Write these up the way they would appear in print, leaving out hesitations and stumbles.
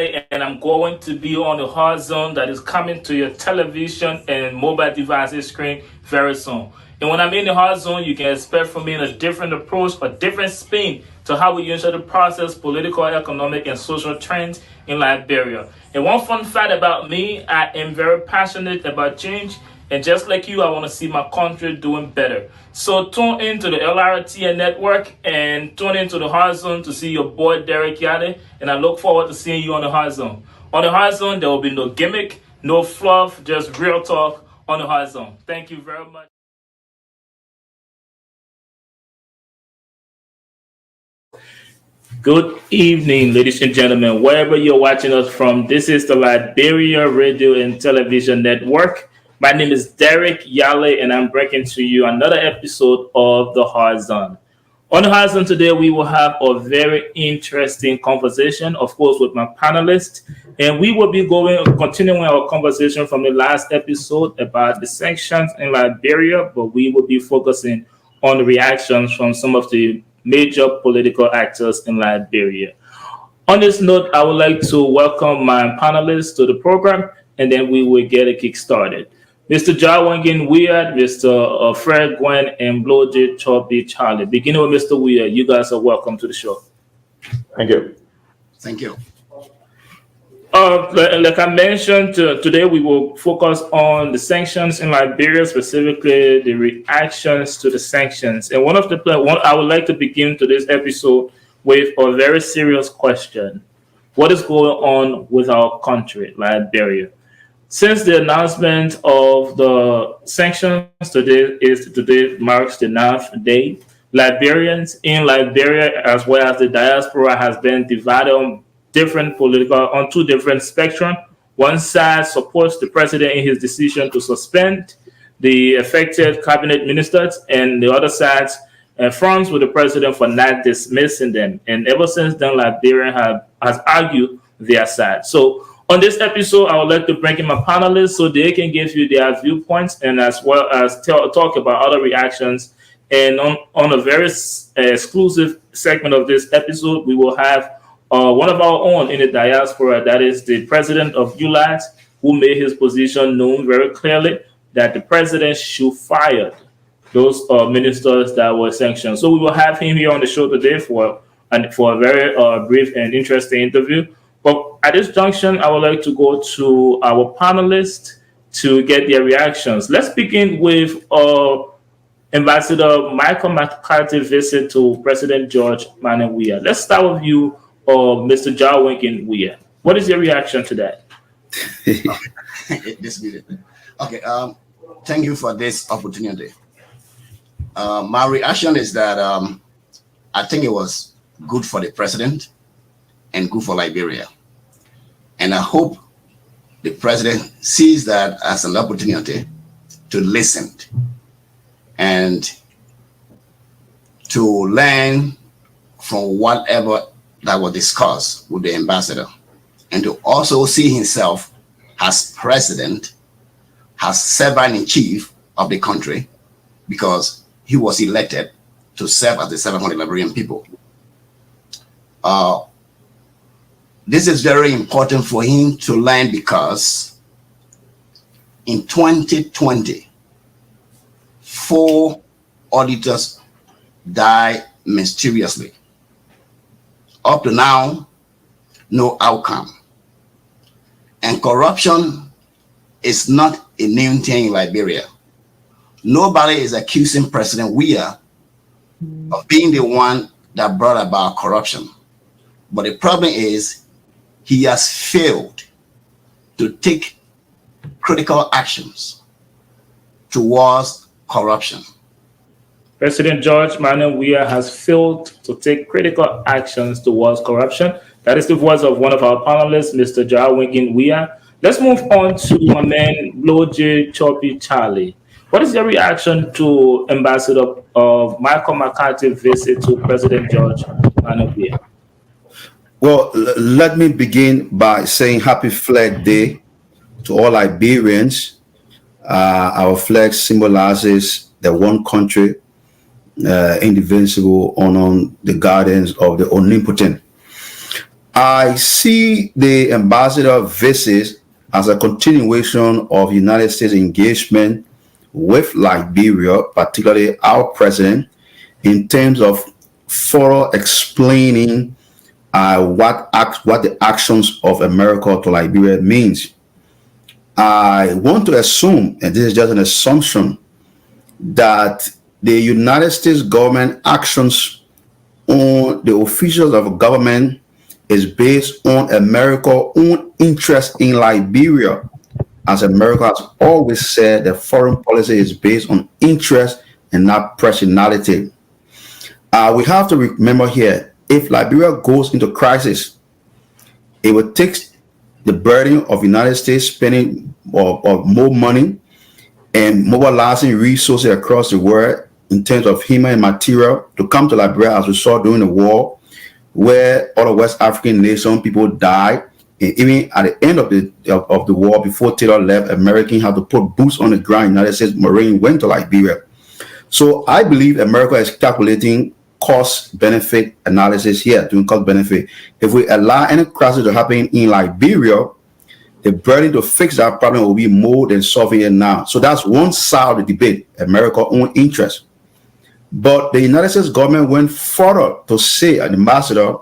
and I'm going to be on the hard zone that is coming to your television and mobile devices screen very soon. And when I'm in the hard zone, you can expect from me a different approach, a different spin to how we usually process political, economic, and social trends in Liberia. And one fun fact about me, I am very passionate about change. And just like you, I want to see my country doing better. So tune into the LRTN network and tune into the Hard Zone to see your boy Derek Yale. And I look forward to seeing you on the Hard Zone. On the Hard Zone, there will be no gimmick, no fluff, just real talk on the Hard Zone. Thank you very much. Good evening, ladies and gentlemen, wherever you're watching us from. This is the Liberia Radio and Television Network. My name is Derek Yale, and I'm bringing to you another episode of The Hard Zone. On The Hard Zone today, we will have a very interesting conversation, of course, with my panelists. And we will be continuing our conversation from the last episode about the sanctions in Liberia, but we will be focusing on the reactions from some of the major political actors in Liberia. On this note, I would like to welcome my panelists to the program, and then we will get a kick started. Mr. Jawangin Weird, Mr. Fred Gwen, and Bloje Chobi Charlie. Beginning with Mr. Weird, you guys are welcome to the show. Thank you. Thank you. Like I mentioned, today we will focus on the sanctions in Liberia, specifically the reactions to the sanctions. And I would like to begin today's episode with a very serious question. What is going on with our country, Liberia? Since the announcement of the sanctions, today marks the 9th day. Liberians in Liberia, as well as the diaspora, has been divided on two different spectrum. One side supports the president in his decision to suspend the affected cabinet ministers, and the other side fronts with the president for not dismissing them. And ever since then, Liberia has argued their side. So on this episode, I would like to bring in my panelists so they can give you their viewpoints and as well as talk about other reactions. And on a very exclusive segment of this episode, we will have one of our own in the diaspora, that is the president of ULAA, who made his position known very clearly that the president should fire those ministers that were sanctioned. So we will have him here on the show today for a very brief and interesting interview. But at this junction, I would like to go to our panelists to get their reactions. Let's begin with Ambassador Michael McCarthy's visit to President George Manneh Weah. Let's start with you, Mr. Jawangin Weah. What is your reaction to that? Okay, thank you for this opportunity. My reaction is that I think it was good for the president and good for Liberia. And I hope the president sees that as an opportunity to listen and to learn from whatever that was discussed with the ambassador, and to also see himself as president, as servant-in-chief of the country, because he was elected to serve as the servant of the Liberian people. This is very important for him to learn because in 2020, 4 auditors died mysteriously. Up to now, no outcome. And corruption is not a new thing in Liberia. Nobody is accusing President Weah of being the one that brought about corruption. But the problem is he has failed to take critical actions towards corruption. President George Manneh Weah has failed to take critical actions towards corruption. That is the voice of one of our panelists, Mr. Jawangin Weah. Let's move on to my man, Bloje Chobi Charlie. What is your reaction to Ambassador Michael McCarthy's visit to President George Manneh Weah? Well, let me begin by saying Happy Flag Day to all Liberians. Our flag symbolizes the one country, indivisible, on the gardens of the omnipotent. I see the ambassador visit as a continuation of United States engagement with Liberia, particularly our president, in terms of further explaining what the actions of America to Liberia means. I want to assume, and this is just an assumption, that the United States government actions on the officials of government is based on America's own interest in Liberia. As America has always said, the foreign policy is based on interest and not personality. We have to remember here, if Liberia goes into crisis, it will take the burden of United States spending or more money and mobilizing resources across the world in terms of human and material to come to Liberia, as we saw during the war, where other West African nations, people died. And even at the end of the war, before Taylor left, Americans had to put boots on the ground. United States Marine went to Liberia. So I believe America is calculating cost benefit analysis here, doing cost benefit. If we allow any crisis to happen in Liberia, the burden to fix that problem will be more than solving it now. So that's one side of the debate, America's own interest. But the United States government went further to say, an ambassador,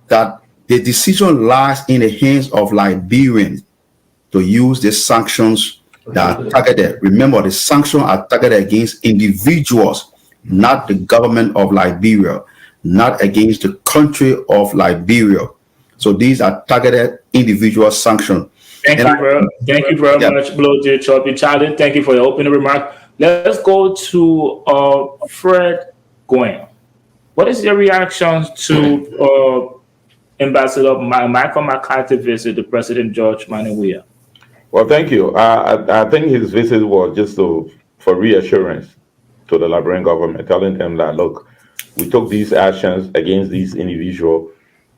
that the decision lies in the hands of Liberians to use the sanctions that are targeted. Remember, the sanctions are targeted against individuals, not the government of Liberia, not against the country of Liberia. So these are targeted individual sanctions. Thank you very much, Blow J. Choppy Charlie. Thank you for your opening remark. Let's go to Fred Gwen. What is your reaction to Ambassador Michael McCarthy visit to President George Manawia? Well, thank you. I think his visit was just for reassurance to the Liberian government, telling them that, look, we took these actions against these individuals,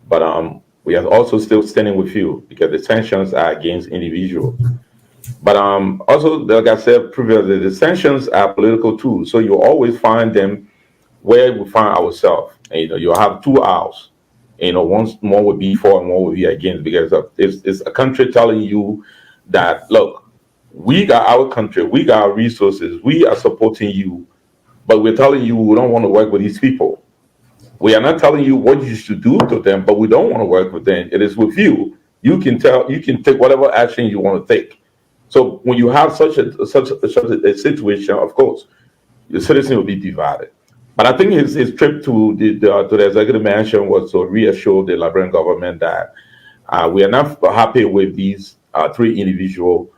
but we are also still standing with you because the sanctions are against individuals. But also, like I said previously, the sanctions are political too. So you always find them where we find ourselves. And, you have two aisles. One would be for and one would be against, because it's a country telling you that, look, we got our country, we got our resources, we are supporting you, but we're telling you we don't want to work with these people. We are not telling you what you should do to them, but we don't want to work with them. It is with you. You can take whatever action you want to take. So when you have such a situation, of course, the citizen will be divided. But I think his trip to the executive mansion was to reassure the Liberian government that we are not happy with these three individuals,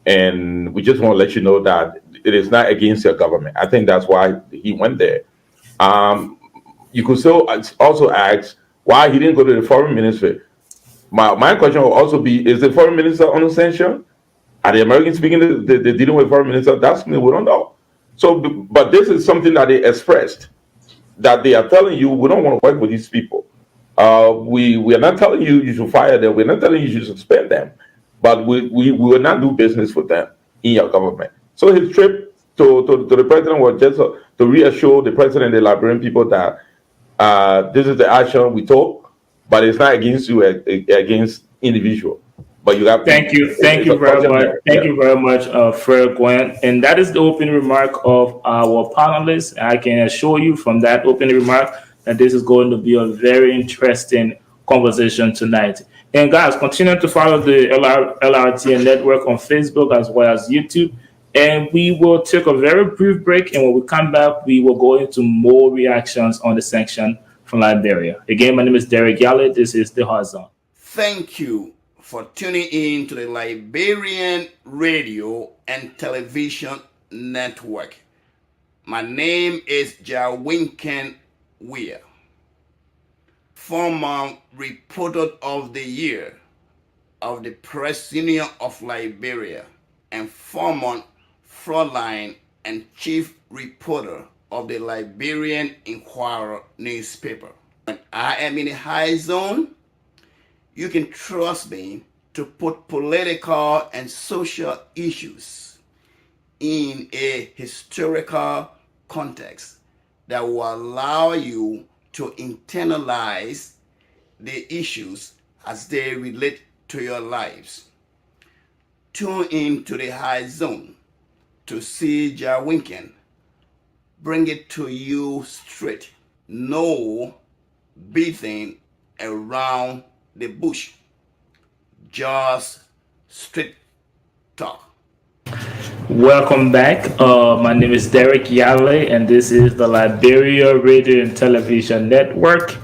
and we just want to let you know that it is not against your government. I think that's why he went there. You could still also ask why he didn't go to the foreign ministry. My question will also be: is the foreign minister on the sanction? Are the Americans speaking? They're dealing with foreign minister. That's me. We don't know. So, but this is something that they expressed, that they are telling you we don't want to work with these people. We are not telling you you should fire them. We're not telling you you should suspend them, but we will not do business with them in your government. So his trip to the president was just to reassure the president and the Liberian people that this is the action we took, but it's not against you, against individual. But you have thank you very much. Thank you very much, Fred Gwen. And that is the opening remark of our panelists. I can assure you from that opening remark that this is going to be a very interesting conversation tonight. And guys, continue to follow the LRTN network on Facebook as well as YouTube. And we will take a very brief break. And when we come back, we will go into more reactions on the sanction from Liberia. Again, my name is Derek Yallett. This is The Hot Zone. Thank you for tuning in to the Liberian Radio and Television Network. My name is Jawinken Weir, former Reporter of the Year of the Press Union of Liberia and former frontline and chief reporter of the Liberian Inquirer newspaper. When I am in the high zone, you can trust me to put political and social issues in a historical context that will allow you to internalize the issues as they relate to your lives. Tune in to the high zone to see Jah Winken bring it to you straight. No beating around the bush. Just straight talk. Welcome back. My name is Derek Yale, and this is the Liberia Radio and Television Network.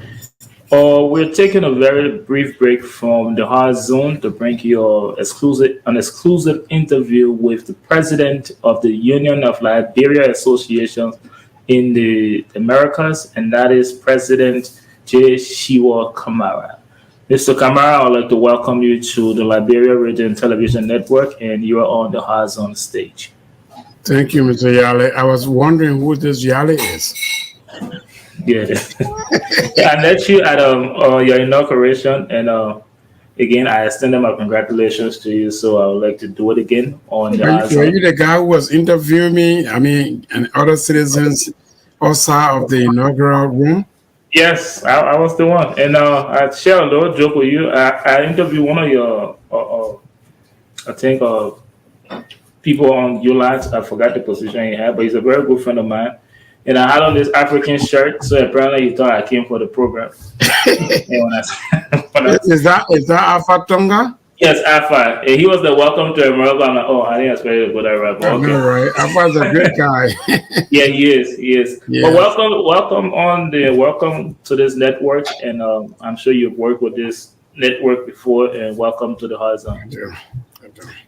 We're taking a very brief break from the hard zone to bring you an exclusive interview with the president of the Union of Liberia Associations in the Americas, and that is President J. Shiwoh Kamara. Mr. Kamara, I'd like to welcome you to the Liberia Radio and Television Network, and you are on the hard zone stage. Thank you, Mr. Yale. I was wondering who this Yale is. Yeah. I met you at your inauguration, and again, I extended my congratulations to you. So I would like to do it again on the Were you the guy who was interviewing me? I mean, and other citizens outside of the inaugural room? Yes, I was the one, and I share a little joke with you. I interviewed one of your, I think, people on ULAA. I forgot the position he had, but he's a very good friend of mine. And I had on this African shirt, so apparently he thought I came for the program. Is that Alpha Tonga? Yes, Alpha. And he was the welcome to America. I'm like, oh, I didn't expect you to go that right. Okay. No, right. Alpha's a good guy. Yeah, he is. Yeah. But welcome to this network, and I'm sure you've worked with this network before, and welcome to the Horizon. I do.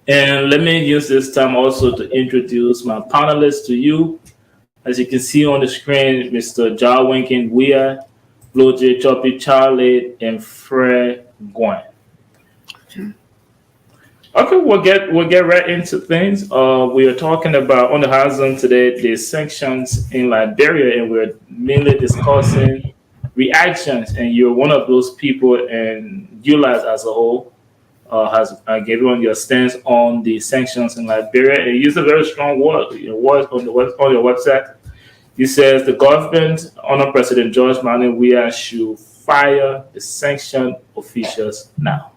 And let me use this time also to introduce my panelists to you. As you can see on the screen, Mr. Jah Winken Weah, Loje Choppy Charlie, and Fred Gwen. Okay, we'll get right into things. We are talking about on the horizon today the sanctions in Liberia, and we're mainly discussing reactions. And you're one of those people, and ULAA as a whole has given your stance on the sanctions in Liberia. And you use a very strong word on your website. It says the government under President George Manneh Weah should fire the sanctioned officials now.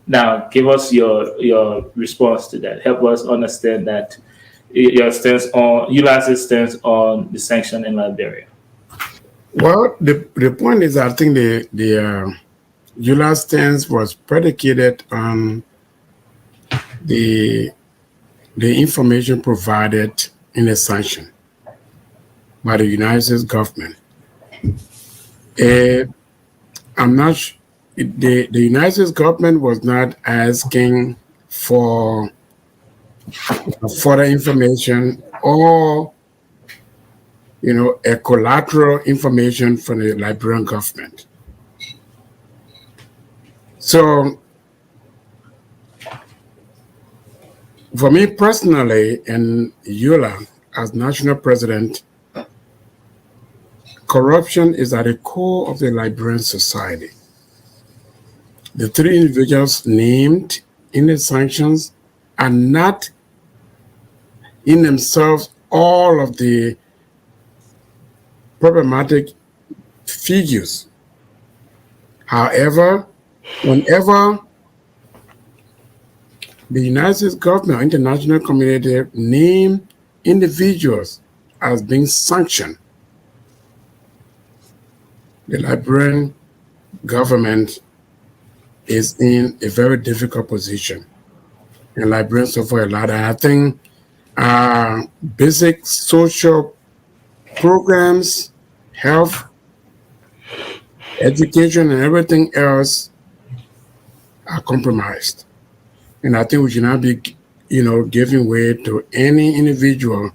Now, give us your response to that. Help us understand that your stance on ULAA's stance on the sanction in Liberia. Well, the point is, I think the ULAA stance was predicated on the information provided in the sanction by the United States government. I'm not sure. The United States government was not asking for further information or, a collateral information from the Liberian government. So, for me personally, and ULAA as national president, corruption is at the core of the Liberian society. The three individuals named in the sanctions are not in themselves all of the problematic figures. However, whenever the United States government or international community name individuals as being sanctioned, the Liberian government is in a very difficult position. And Liberians suffer a lot. And I think basic social programs, health, education, and everything else are compromised. And I think we should not be, giving way to any individual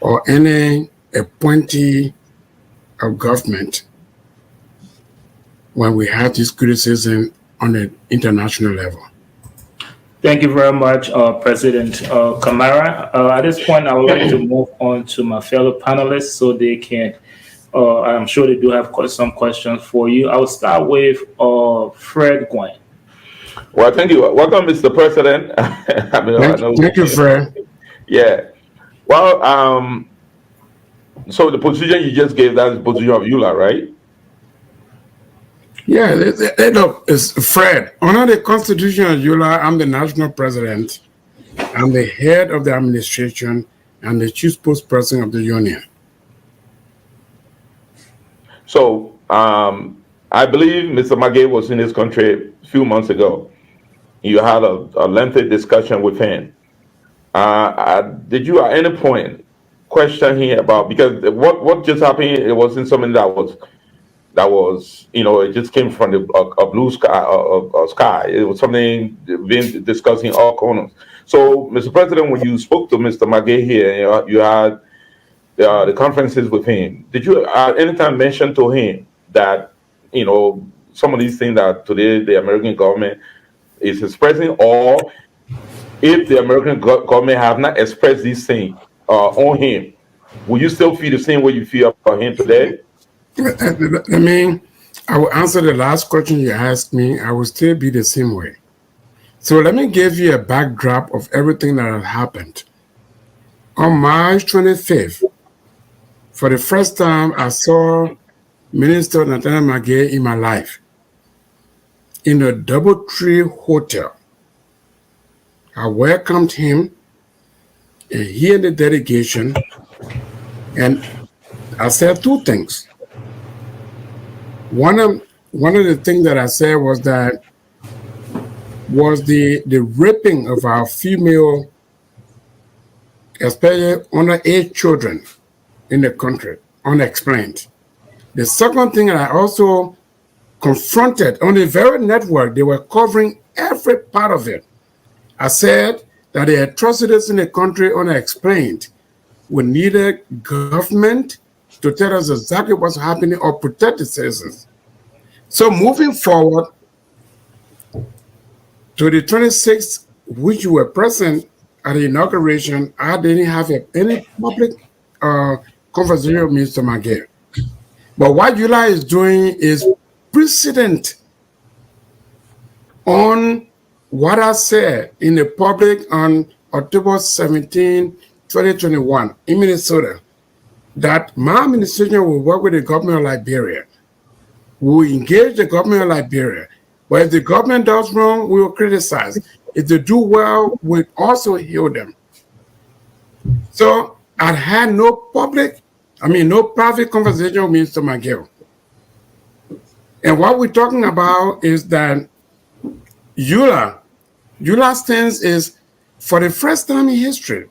or any appointee of government when we have this criticism on an international level. Thank you very much, President Kamara. At this point, I would like to move on to my fellow panelists so they can, I'm sure they do have some questions for you. I will start with Fred Gwen. Well, thank you. Welcome, Mr. President. Thank you, Fred. Yeah. Well, so the position you just gave, that's the position of ULAA, right? Yeah, look, it's Fred. Under the Constitution of ULAA, I'm the national president. I'm the head of the administration and the chief spokesperson of the union. So I believe Mr. Magay was in this country a few months ago. You had a lengthy discussion with him. Did you at any point question him about, because what just happened? It wasn't something that was it just came from a blue sky, a sky. It was something being discussed in all corners. So, Mr. President, when you spoke to Mr. Magay here, you had the conferences with him. Did you at any time mention to him that some of these things that today the American government is expressing, or if the American government have not expressed these things on him, will you still feel the same way you feel about him today? I mean, I will answer the last question you asked me. I will still be the same way. So let me give you a backdrop of everything that has happened. On March 25th, for the first time, I saw Minister Nathaniel Magay in my life in a DoubleTree Hotel. I welcomed him, and he and the delegation, and I said two things. One of the things that I said was that the raping of our female, especially underage children in the country, unexplained. The second thing that I also confronted on the very network, they were covering every part of it. I said that the atrocities in the country unexplained. We needed government to tell us exactly what's happening or protect the citizens. So moving forward to the 26th, which you were present at the inauguration, I didn't have any public conversation with Mr. Magay. But what ULAA is doing is precedent on what I said in the public on October 17, 2021 in Minnesota, that my administration will work with the government of Liberia. We will engage the government of Liberia. But if the government does wrong, we will criticize. If they do well, we also heal them. So I had no private conversation with Mr. Magay. And what we're talking about is that ULAA's stance is, for the first time in history,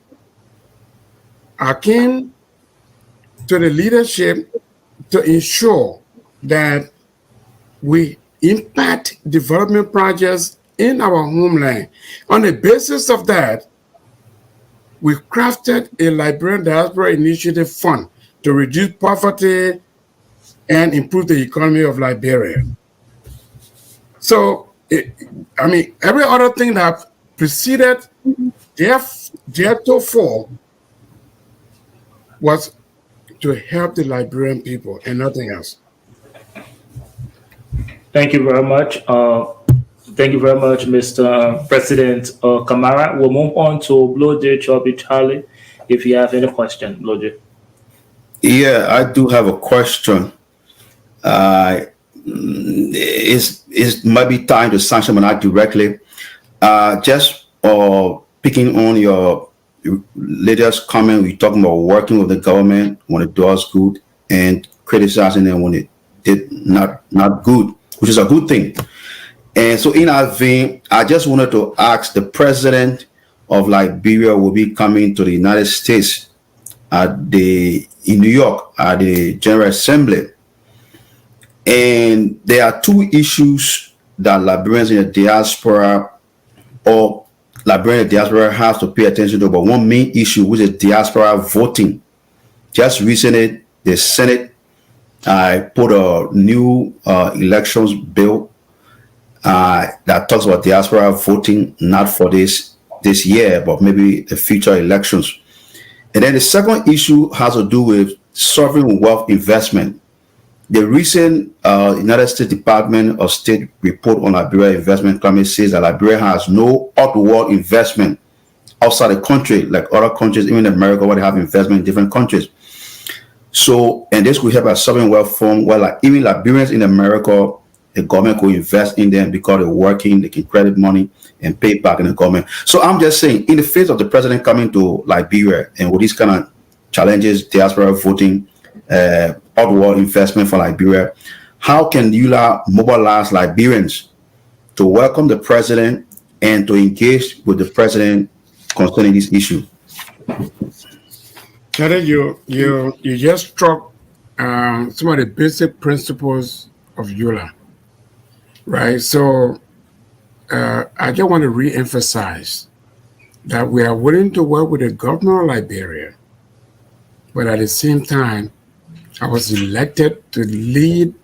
I came to the leadership to ensure that we impact development projects in our homeland. On the basis of that, we crafted a Liberian Diaspora Initiative Fund to reduce poverty and improve the economy of Liberia. So, every other thing that preceded theretofore was to help the Liberian people and nothing else. Thank you very much. Thank you very much, Mr. President Kamara. We'll move on to Blodje Chobi Charlie. If you have any question, Blodje. Yeah, I do have a question. It might be time to sanction, but not directly. Just picking on your latest comment, we're talking about working with the government when it does good and criticizing them when it did not good, which is a good thing. And so in that vein, I just wanted to ask, the president of Liberia will be coming to the United States in New York at the General Assembly. And there are two issues that Liberians in the diaspora or Liberian in the diaspora have to pay attention to. But one main issue, which is diaspora voting. Just recently, the Senate put a new elections bill that talks about diaspora voting, not for this year, but maybe the future elections. And then the second issue has to do with sovereign wealth investment. The recent United States Department of State report on Liberia investment climate says that Liberia has no outward investment outside the country, like other countries, even in America, where they have investment in different countries. So, and this will help a sovereign wealth fund, where even Liberians in America the government could invest in them because they're working, they can credit money and pay back in the government. So I'm just saying, in the face of the president coming to Liberia and with these kind of challenges, diaspora voting, outward investment for Liberia, how can ULAA mobilize Liberians to welcome the president and to engage with the president concerning this issue? Kelly, you just struck some of the basic principles of ULAA, right? So I just want to re-emphasize that we are willing to work with the government of Liberia, but at the same time, I was elected to lead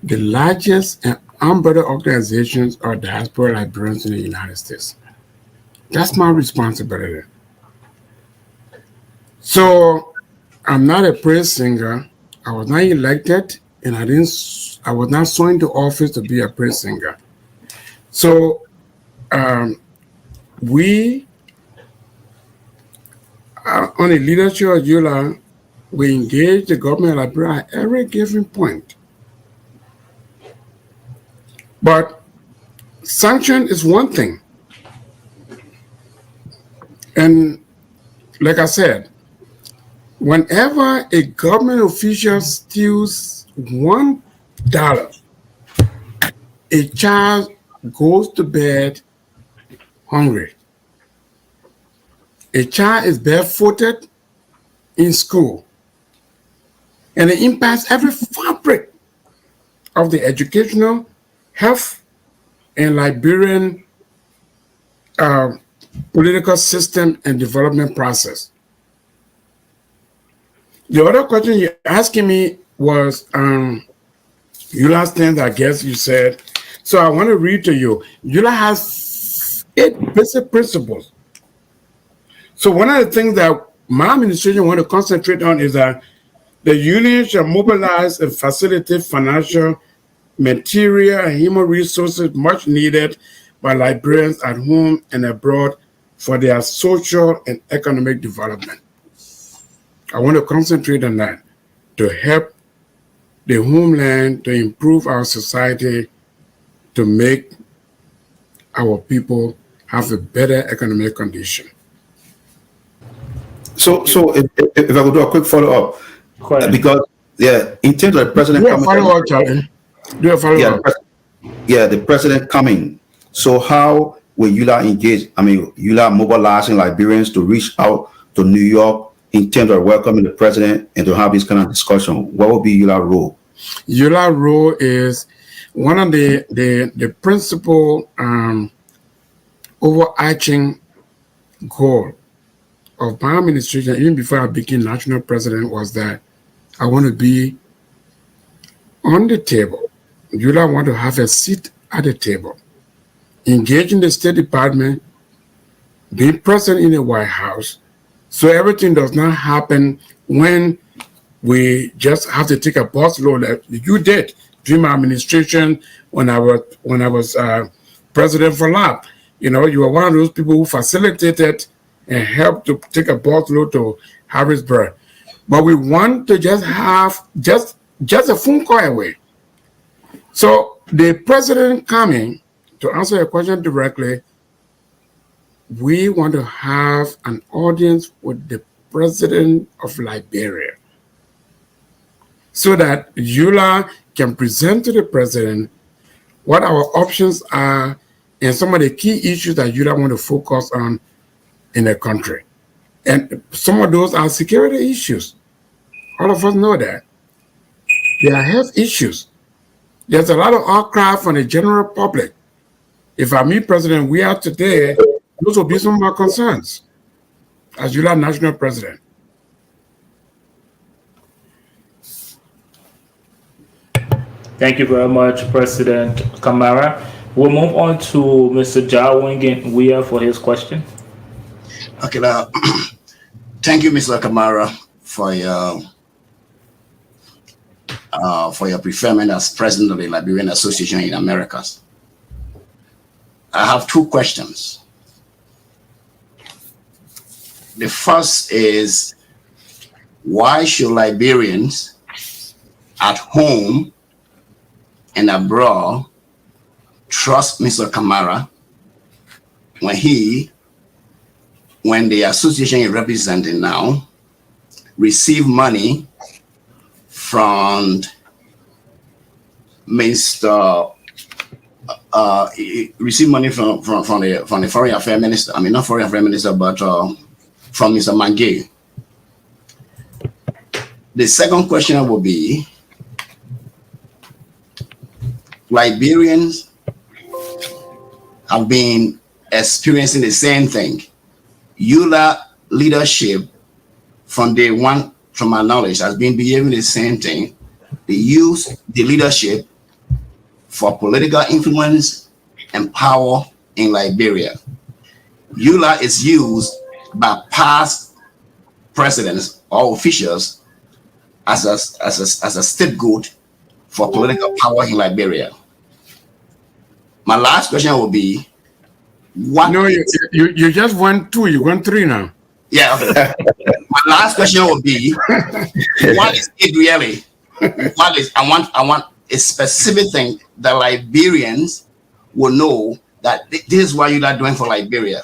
the largest and umbrella organizations of diaspora Liberians in the United States. That's my responsibility. So I'm not a praise singer. I was not elected, and I was not sworn to office to be a praise singer. So we on the leadership of ULAA, we engage the government of Liberia at every given point. But sanction is one thing. And like I said, whenever a government official steals $1, a child goes to bed hungry. A child is barefooted in school. And it impacts every fabric of the educational, health, and Liberian political system and development process. The other question you're asking me was, ULAA stands, I guess you said. So I want to read to you. ULAA has 8 basic principles. So one of the things that my administration want to concentrate on is that the union shall mobilize and facilitate financial, material, and human resources much needed by Liberians at home and abroad for their social and economic development. I want to concentrate on that to help the homeland, to improve our society, to make our people have a better economic condition. So if I could do a quick follow-up, because in terms of the president coming, the president coming. So how will ULAA engage? I mean, ULAA mobilizing Liberians to reach out to New York in terms of welcoming the president and to have this kind of discussion. What will be ULAA role? ULAA role is one of the principal overarching goal of my administration, even before I became national president, was that I want to be on the table. ULAA want to have a seat at the table, engage in the State Department, be present in the White House, so everything does not happen when we just have to take a bus load like you did during my administration when I was president for LAP. You know, you were one of those people who facilitated and helped to take a bus load to Harrisburg. But we want to just have just a phone call away. So the president coming, to answer your question directly, we want to have an audience with the president of Liberia so that ULAA can present to the president what our options are and some of the key issues that ULAA want to focus on in the country. And some of those are security issues. All of us know that. There are health issues. There's a lot of outcry from the general public. If I meet President we are today, those will be some of our concerns as ULAA national president. Thank you very much, President Kamara. We'll move on to Mr. Jawingen Weir for his question. Okay, now, thank you, Mr. Kamara, for your preferment as president of the Liberian Association in Americas. I have 2 questions. The first is, why should Liberians at home and abroad trust Mr. Kamara when the association is representing now receive money from Mr. Receive money from the foreign affairs minister. I mean, not foreign affairs minister, but from Mr. Mangay. The second question will be: Liberians have been experiencing the same thing. ULAA leadership from day one, from my knowledge, has been behaving the same thing. They use the leadership for political influence and power in Liberia. ULAA is used by past presidents or officials as a scapegoat for political power in Liberia. My last question will be, what? No, you just went 2, you went 3 now. Yeah. Okay. My last question will be, what is it really? What is? I want a specific thing that Liberians will know that this is what ULAA doing for Liberia.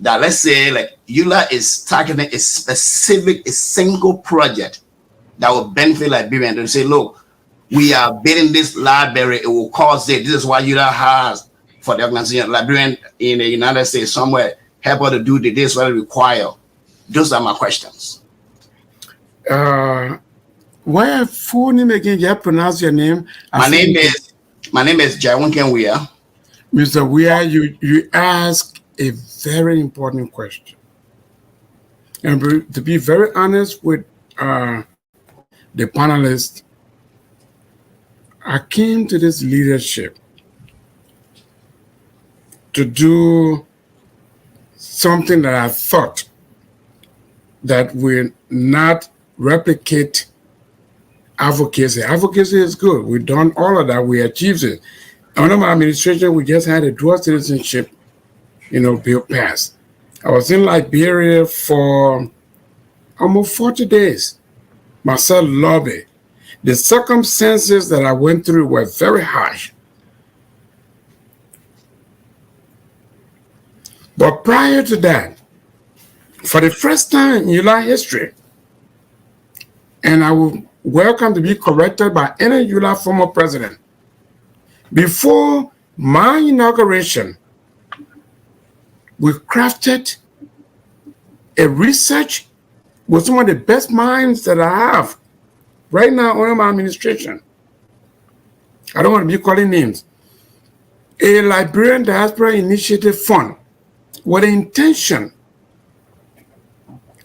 That, let's say, like, ULAA is targeting a specific, a single project that will benefit Liberians. To say, look, we are building this library, it will cost it. This is what ULAA has for the organization. Liberian in the United States somewhere help her to do this what it require. Those are my questions. Why full name again? You pronounce your name. My name is Jaiwonken Weah. Mr. Weah, you ask a very important question. And to be very honest with the panelists, I came to this leadership to do something that I thought that will not replicate advocacy. Advocacy is good. We've done all of that. We achieved it. Under my administration, we just had a dual citizenship, bill passed. I was in Liberia for almost 40 days. Myself lobby. The circumstances that I went through were very harsh. But prior to that, for the first time in ULAA history, and I will welcome to be corrected by any ULAA former president, before my inauguration, we crafted a research with some of the best minds that I have right now under my administration. I don't want to be calling names. A Liberian Diaspora Initiative Fund with the intention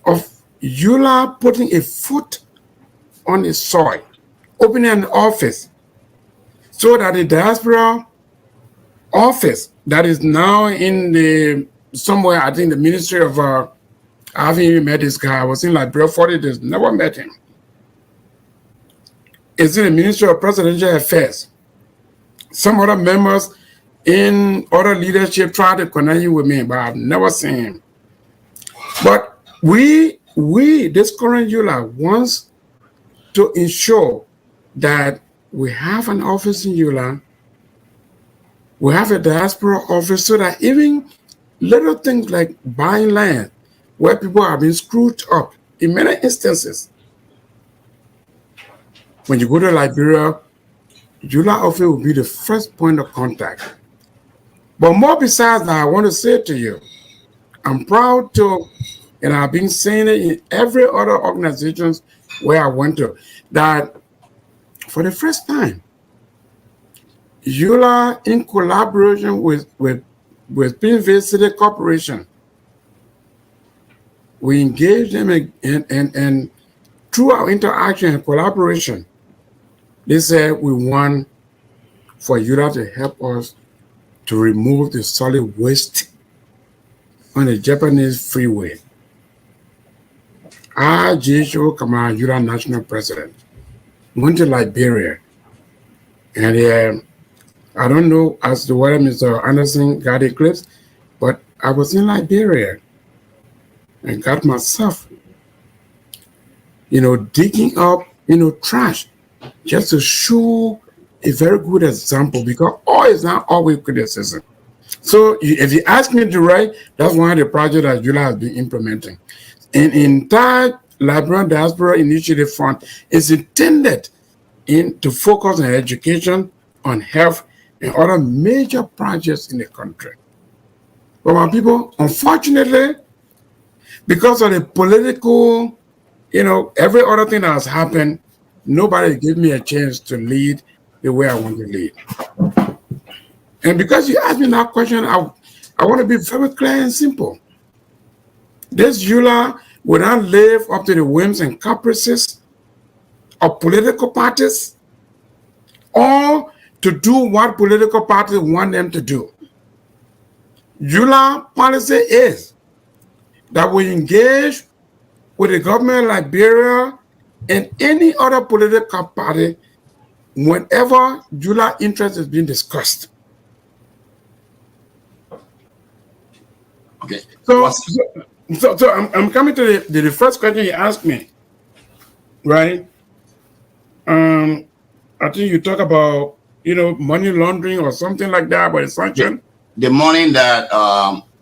of ULAA putting a foot on the soil, opening an office, so that the diaspora office that is now in the somewhere, I think the Ministry of, I haven't even met this guy. I was in Liberia 40 days, never met him. It's in the Ministry of Presidential Affairs. Some other members in other leadership tried to connect with me, but I've never seen him. But we, this current ULAA, wants to ensure that we have an office in ULAA, we have a diaspora office, so that even little things like buying land, where people have been screwed up in many instances. When you go to Liberia, ULAA office will be the first point of contact. But more besides that, I want to say to you, I'm proud to, and I've been saying it in every other organizations where I went to, that for the first time, ULAA, in collaboration with Pinville City Corporation, we engaged them and through our interaction and collaboration, they said we want for ULAA to help us to remove the solid waste on the Japanese freeway. I, Shiwoh Kamara, ULAA National President, went to Liberia, and I don't know as to whether Mr. Anderson got a clip, but I was in Liberia and got myself, digging up, trash, just to show a very good example because all is not always criticism. So if you ask me to write, that's one of the projects that ULAA has been implementing. An entire Liberian Diaspora Initiative Fund is intended to focus on education, on health, and other major projects in the country. But my people, unfortunately, because of the political, every other thing that has happened, nobody gave me a chance to lead the way I want to lead. And because you asked me that question, I want to be very clear and simple. This ULAA will not live up to the whims and caprices of political parties or to do what political parties want them to do. ULAA policy is that we engage with the government of Liberia and any other political party whenever ULAA interest is being discussed. Okay. So I'm coming to the first question you asked me, right? I think you talk about money laundering or something like that, but it's sanction. The money that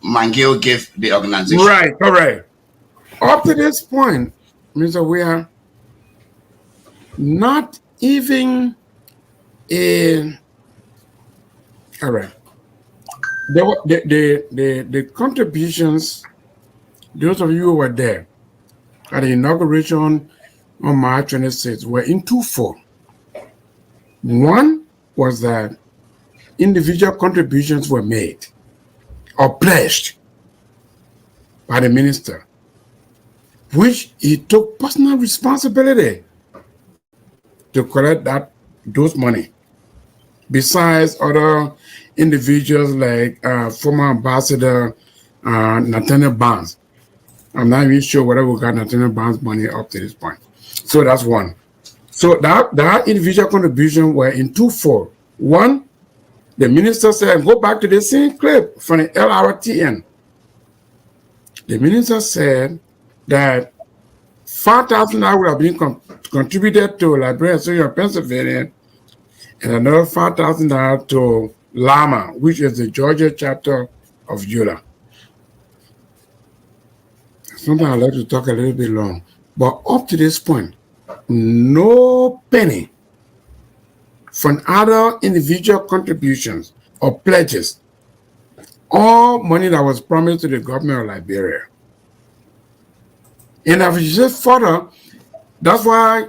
Mangio gave the organization. Right, correct. Up to this point, Mr. We are not even in. All right. There were the contributions. Those of you who were there at the inauguration on March 26th were in twofold. One was that individual contributions were made or pledged by the minister, which he took personal responsibility to collect those money. Besides other individuals like former Ambassador Nathaniel Barnes. I'm not even sure whether we got Nathaniel Barnes money up to this point. So that's one. So that individual contribution were in twofold. One, the minister said, go back to the same clip from the LRTN. The minister said that $5,000 would have been contributed to Liberian Association of Pennsylvania and another $5,000 to LAMA, which is the Georgia chapter of ULAA. Sometimes I like to talk a little bit long, but up to this point, no penny from other individual contributions or pledges, all money that was promised to the government of Liberia. And if you just further, that's why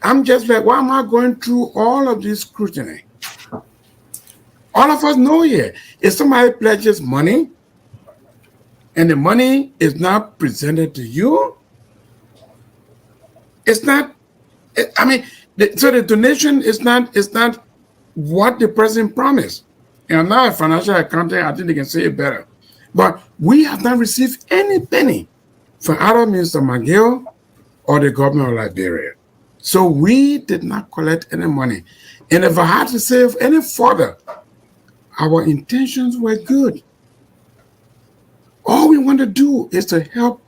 I'm just like, why am I going through all of this scrutiny? All of us know here, if somebody pledges money and the money is not presented to you, it's not, so the donation is not what the president promised. And I'm not a financial accountant, I think they can say it better. But we have not received any penny from either Minister McGill or the government of Liberia. So we did not collect any money. And if I had to say any further, our intentions were good. All we want to do is to help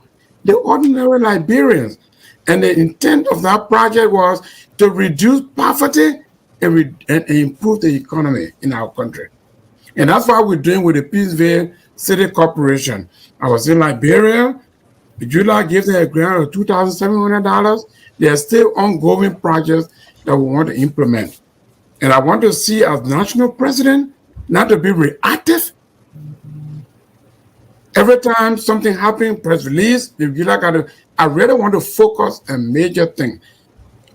the ordinary Liberians. And the intent of that project was to reduce poverty and improve the economy in our country. And that's what we're doing with the Peaceville City Corporation. I was in Liberia. ULAA gave them a grant of $2,700. There are still ongoing projects that we want to implement. And I want to see as national president not to be reactive. Every time something happens, press release, I really want to focus on major things.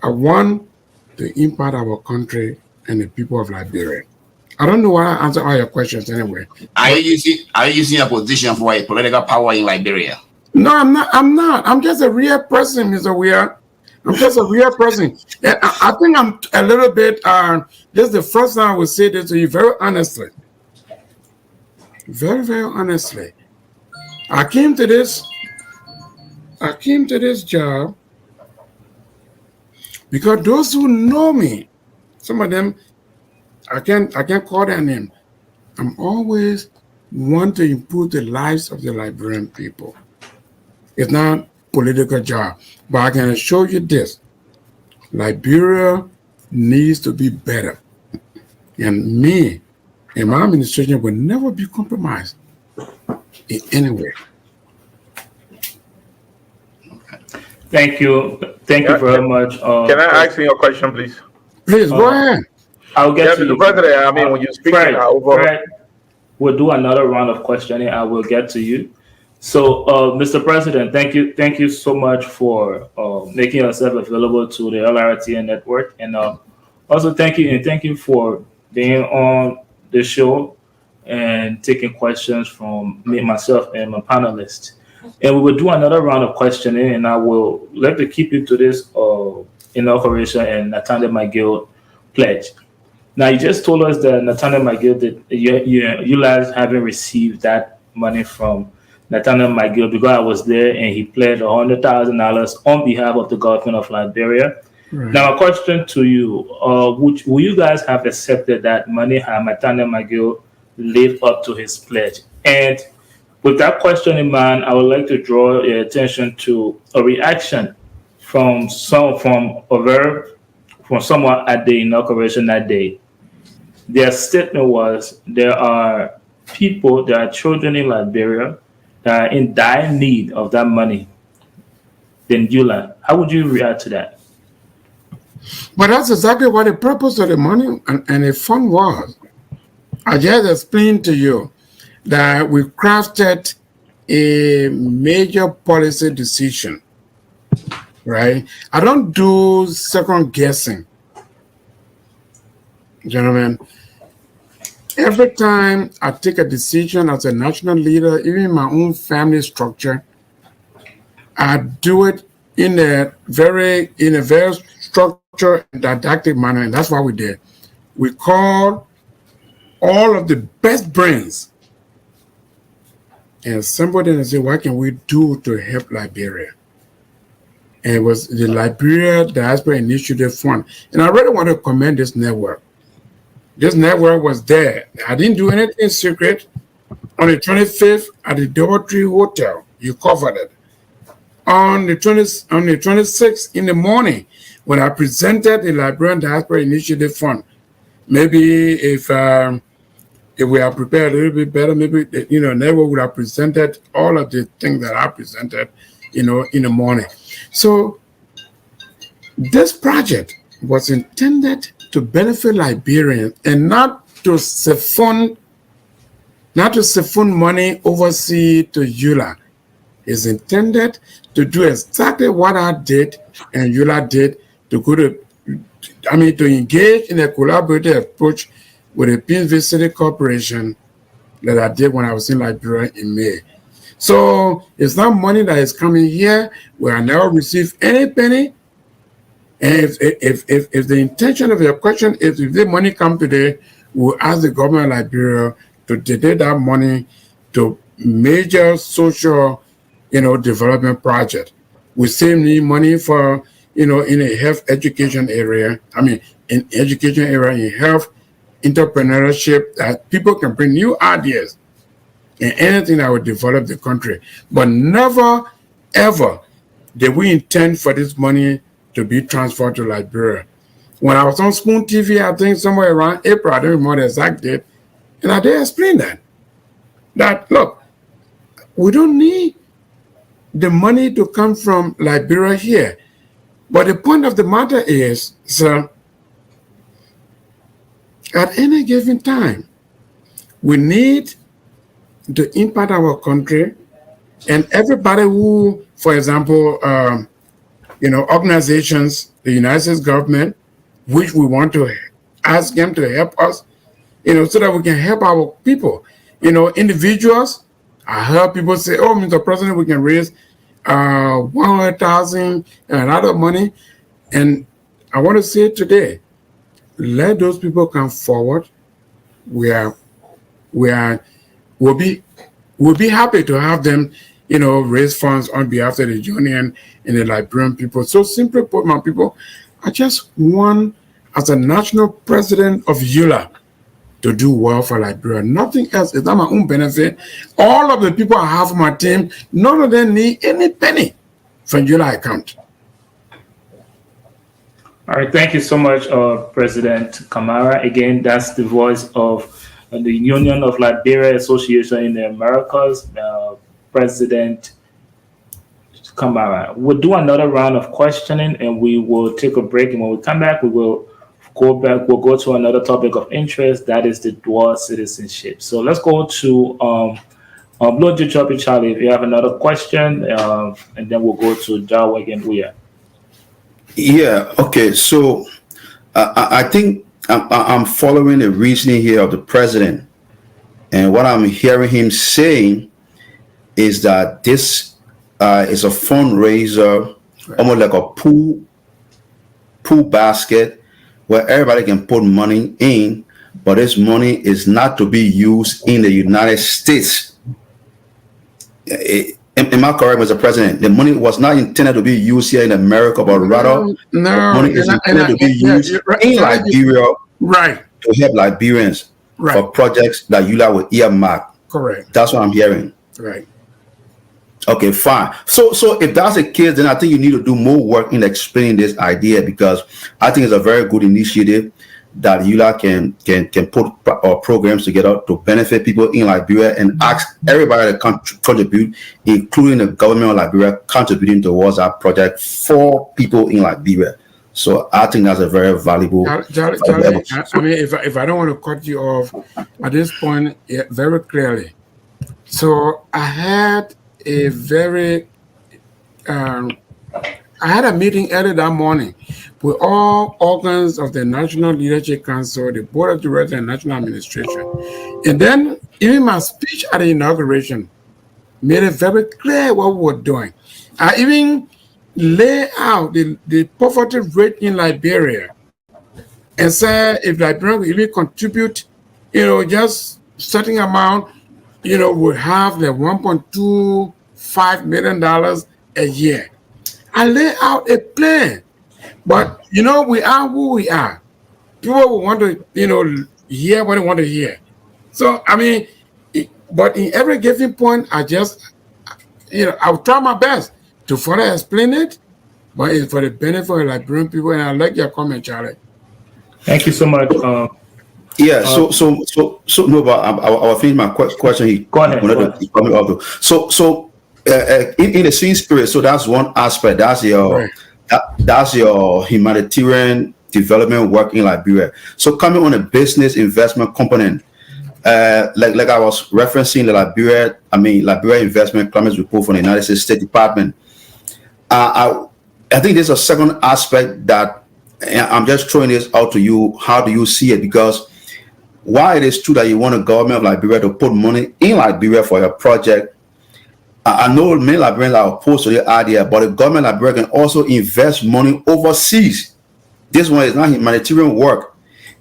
I want to impact our country and the people of Liberia. I don't know why I answer all your questions anyway. Are you using your position for a political power in Liberia? No, I'm not. I'm just a real person, Mr. Weir. I'm just a real person. And I think I'm a little bit, this is the first time I will say this to you very honestly. Very, very honestly. I came to this job because those who know me, some of them, I can't call their name. I'm always want to improve the lives of the Liberian people. It's not political job, but I can assure you this: Liberia needs to be better. And me and my administration will never be compromised in any way. Thank you. Thank you very much. Can I ask you a question, please? Please go ahead. I'll get Yeah, to Mr. you. President, I mean, when you speak Fred, we'll do another round of questioning. I will get to you. So, Mr. President, thank you so much for making yourself available to the LRTN network, and also thank you for being on the show and taking questions from me, myself, and my panelists. And we will do another round of questioning, and I will like to keep you to this inauguration and Nathaniel McGill pledge. Now, you just told us that Nathaniel McGill, that you guys haven't received that money from Nathaniel McGill because I was there and he pledged $100,000 on behalf of the government of Liberia. Right. Now, a question to you: will you guys have accepted that money had Nathaniel McGill lived up to his pledge? And with that question in mind, I would like to draw your attention to a reaction from someone at the inauguration that day. Their statement was, there are children in Liberia that are in dire need of that money than ULAA. How would you react to that? But that's exactly what the purpose of the money and the fund was. I just explained to you that we crafted a major policy decision, right? I don't do second guessing, gentlemen. Every time I take a decision as a national leader, even in my own family structure, I do it in a very structured and didactic manner, and that's what we did. We called all of the best brains and assembled them and said, what can we do to help Liberia? And it was the Liberia Diaspora Initiative Fund. And I really want to commend this network. This network was there. I didn't do anything secret. On the 25th at the Doubletree Hotel, you covered it. On the 26th in the morning, when I presented the Liberian Diaspora Initiative Fund, maybe if we are prepared a little bit better, maybe network would have presented all of the things that I presented, in the morning. So this project was intended to benefit Liberians and not to siphon money overseas to ULAA. It's intended to do exactly what I did and ULAA did, to engage in a collaborative approach with the Pinsville City Corporation that I did when I was in Liberia in May. So it's not money that is coming here. We have never received any penny. And if the intention of your question is if the money come today, we'll ask the government of Liberia to dedicate that money to major social, development project. We still need money for, in a health education area. In education area, in health, entrepreneurship, that people can bring new ideas and anything that will develop the country. But never, ever did we intend for this money to be transferred to Liberia. When I was on Spoon TV, I think somewhere around April, I don't remember the exact date, and I did explain that look, we don't need the money to come from Liberia here. But the point of the matter is, sir, at any given time, we need to impact our country, and everybody who, for example, organizations, the United States government, which we want to ask them to help us, so that we can help our people. Individuals, I heard people say, oh, Mr. President, we can raise 100,000 and a lot of money. And I want to say today, let those people come forward. We'll be happy to have them, raise funds on behalf of the union and the Liberian people. So simply put, my people, I just want, as a national president of ULAA, to do well for Liberia. Nothing else. It's not my own benefit. All of the people I have on my team, none of them need any penny from ULAA account. All right, thank you so much, President Kamara. Again, that's the voice of the Union of Liberia Association in the Americas, President Kamara. We'll do another round of questioning and we will take a break. And when we come back, we will go back. We'll go to another topic of interest, that is the dual citizenship. So let's go to Blue Choppy Charlie. If you have another question, and then we'll go to Jaweg and Uya. Yeah. Okay. So I think I'm following the reasoning here of the president, and what I'm hearing him saying is that this is a fundraiser, almost like a pool basket where everybody can put money in, but this money is not to be used in the United States. Am I correct, Mr. President? The money was not intended to be used here in America, but rather the money is intended to be used in Liberia, right, to help Liberians for projects that ULAA will earmark. Correct. That's what I'm hearing. Right. Okay, fine. So if that's the case, then I think you need to do more work in explaining this idea, because I think it's a very good initiative that ULAA can put programs together to benefit people in Liberia and ask everybody to contribute, including the government of Liberia contributing towards that project for people in Liberia. So I think that's a very valuable. Charlie, I mean, if I don't want to cut you off at this point, very clearly. So I had a meeting early that morning with all organs of the National Leadership Council, the Board of Directors, and National Administration. And then even my speech at the inauguration made it very clear what we were doing. I even lay out the poverty rate in Liberia and said if Liberia will even contribute, just certain amount, would have the $1.25 million a year. I lay out a plan, but we are who we are. People will want to, hear what they want to hear. So I mean, but in every given point, I just, I'll try my best to further explain it, but it's for the benefit of Liberian people. And I like your comment, Charlie. Thank you so much. Yeah. So no, but I'll finish my question. Go ahead. So. In the same spirit, so that's one aspect. That's your humanitarian development work in Liberia. So coming on a business investment component, like I was referencing the Liberia Investment Climate Report from the United States State Department. I think there's a second aspect that I'm just throwing this out to you. How do you see it? Because while it is true that you want the government of Liberia to put money in Liberia for your project, I know many Liberians are opposed to the idea, but the government of Liberia can also invest money overseas. This one is not humanitarian work.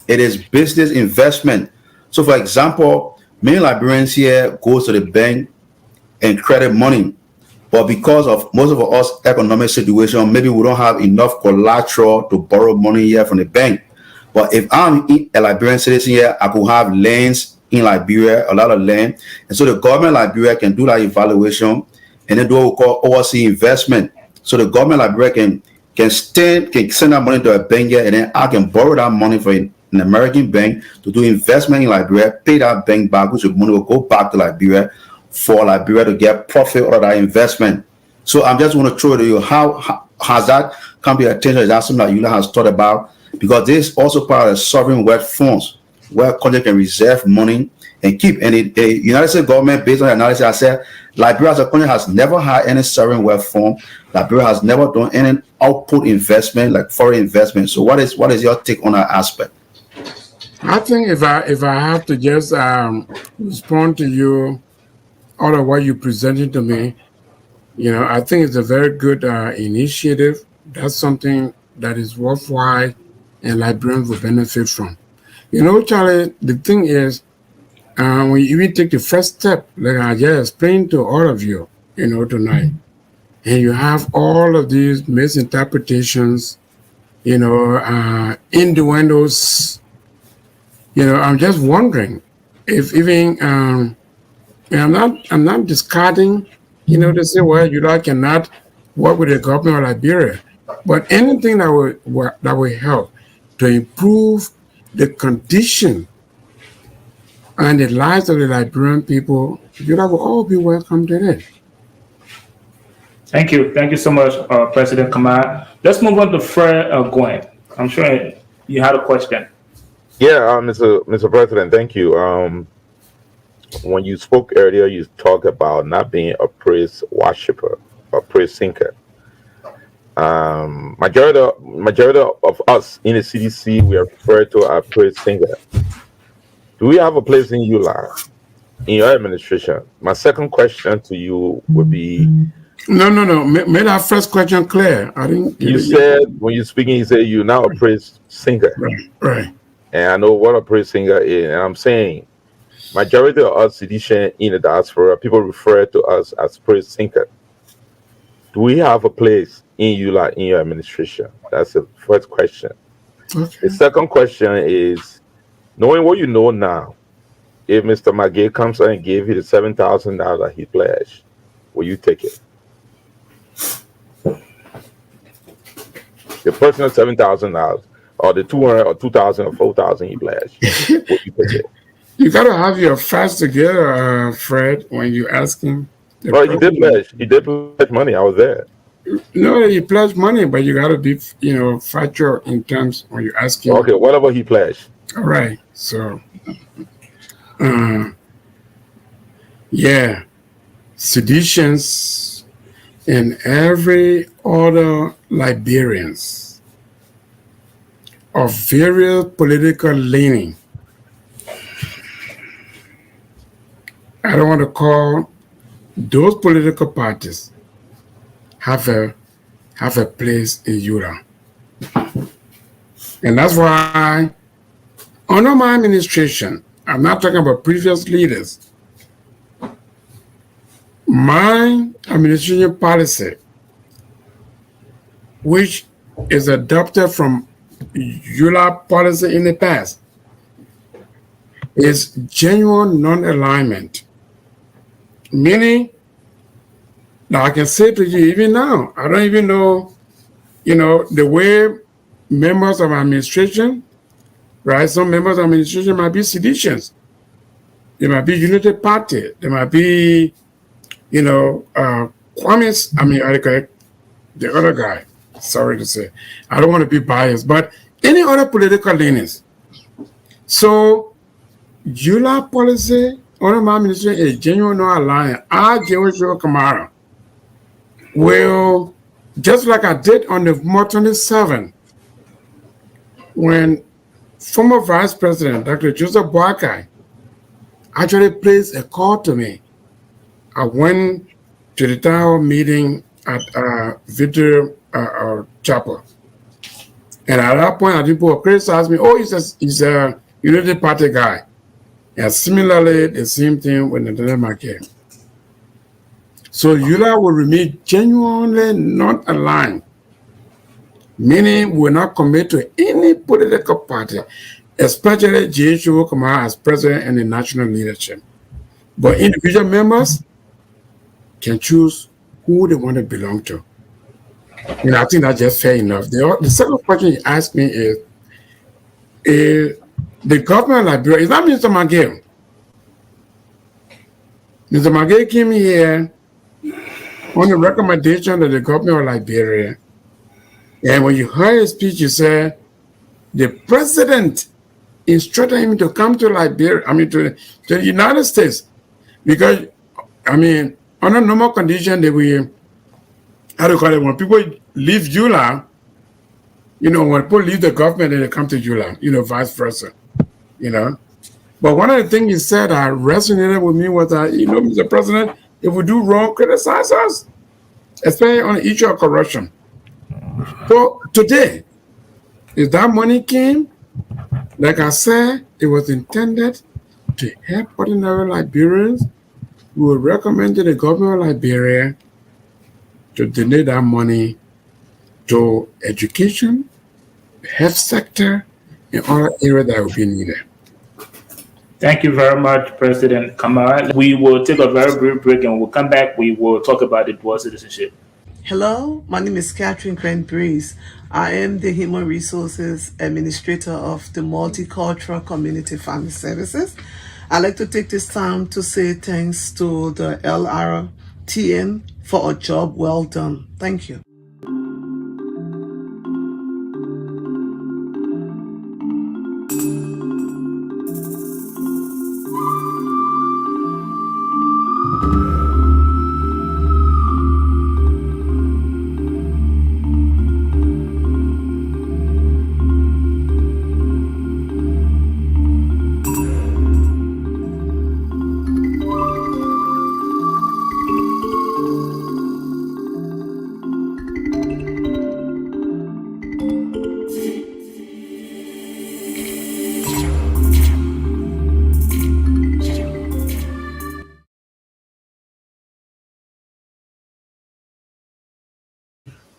It is business investment. So, for example, many Liberians here go to the bank and credit money. But because of most of us economic situation, maybe we don't have enough collateral to borrow money here from the bank. But if I'm a Liberian citizen here, I could have lands in Liberia, a lot of land. And so the government of Liberia can do that evaluation and then do what we call overseas investment. So the government of Liberia can send that money to a bank here, and then I can borrow that money from an American bank to do investment in Liberia, pay that bank back, which the money will go back to Liberia for Liberia to get profit out of that investment. So I'm just going to throw it to you. How has that come to your attention? Is that something that ULAA has thought about? Because this is also part of the sovereign wealth funds, where country can reserve money and keep. And the United States government, based on the analysis, I said Liberia as a country has never had any sovereign wealth fund. Liberia has never done any output investment, like foreign investment. So what is your take on that aspect? I think if I have to just respond to you, all of what you presented to me, I think it's a very good initiative. That's something that is worthwhile and Liberians will benefit from. Charlie, the thing is, when you even take the first step, like I just explained to all of you, tonight, and you have all of these misinterpretations, innuendos, I'm just wondering if even, I'm not discarding, to say, well, ULAA cannot work with the government of Liberia. But anything that will help to improve the condition and the lives of the Liberian people, you will all be welcome to it. Thank you. Thank you so much, President Kamara. Let's move on to Fred Gwen. I'm sure you had a question. Yeah, Mr. President, thank you. When you spoke earlier, you talked about not being a praise worshiper, a praise sinker. Majority of us in the CDC, we are referred to as praise singer. Do we have a place in ULAA, in your administration? My second question to you would be, No. Make that first question clear. I didn't. you said when you're speaking, you said you're now a praise singer. Right. And I know what a praise singer is. And I'm saying majority of us citizens in the diaspora, people refer to us as praise singer. Do we have a place in ULAA in your administration? That's the first question. Okay. The second question is, knowing what you know now, if Mr. Magay comes and gave you the $7,000 that he pledged, will you take it? The personal $7,000 or the 200 or 2,000 or 4,000 he pledged, will you take it? You gotta have your facts together, Fred, when you ask him. Well, he did pledge money. I was there. No, he pledged money, but you gotta be, factual in terms when you ask him. Okay, whatever he pledged. All right. So, yeah, seditions and every other Liberians of various political leaning. I don't want to call those political parties have a place in ULAA. And that's why under my administration, I'm not talking about previous leaders, my administration policy, which is adopted from ULAA policy in the past, is genuine non-alignment. Meaning, now I can say to you even now, I don't even know, the way members of administration, right? Some members of administration might be seditions. They might be Unity Party. They might be, Kwame's, the other guy, sorry to say. I don't want to be biased, but any other political leanings. So, ULAA policy under my administration is genuine non-alignment. I, Shiwoh Kamara, will, just like I did on the March 27, when former Vice President Dr. Joseph Boakai actually placed a call to me. I went to the town hall meeting at Victor Chapel. And at that point, I think people criticized me, he's a Unity Party guy. And similarly, the same thing when the dilemma came. So ULAA will remain genuinely not aligned, meaning we will not commit to any political party, especially Shiwoh Kamara as president and the national leadership. But individual members can choose who they want to belong to. And I think that's just fair enough. The second question you asked me is the government of Liberia, is not Mr. Magay. Mr. Magay came here on the recommendation of the government of Liberia. And when you heard his speech, you said the president instructed him to come to Liberia, to the United States. Because, under normal condition, they will, when people leave ULAA, when people leave the government, then they come to ULAA, vice versa, But one of the things he said that resonated with me was that, Mr. President, if we do wrong, criticize us, especially on the issue of corruption. So today, if that money came, like I said, it was intended to help ordinary Liberians. We would recommend to the government of Liberia to donate that money to education, health sector, and other areas that will be needed. Thank you very much, President Kamara. We will take a very brief break and we'll come back. We will talk about the dual citizenship. Hello, my name is Catherine Crane Breeze. I am the Human Resources Administrator of the Multicultural Community Family Services. I'd like to take this time to say thanks to the LRTM for a job well done. Thank you.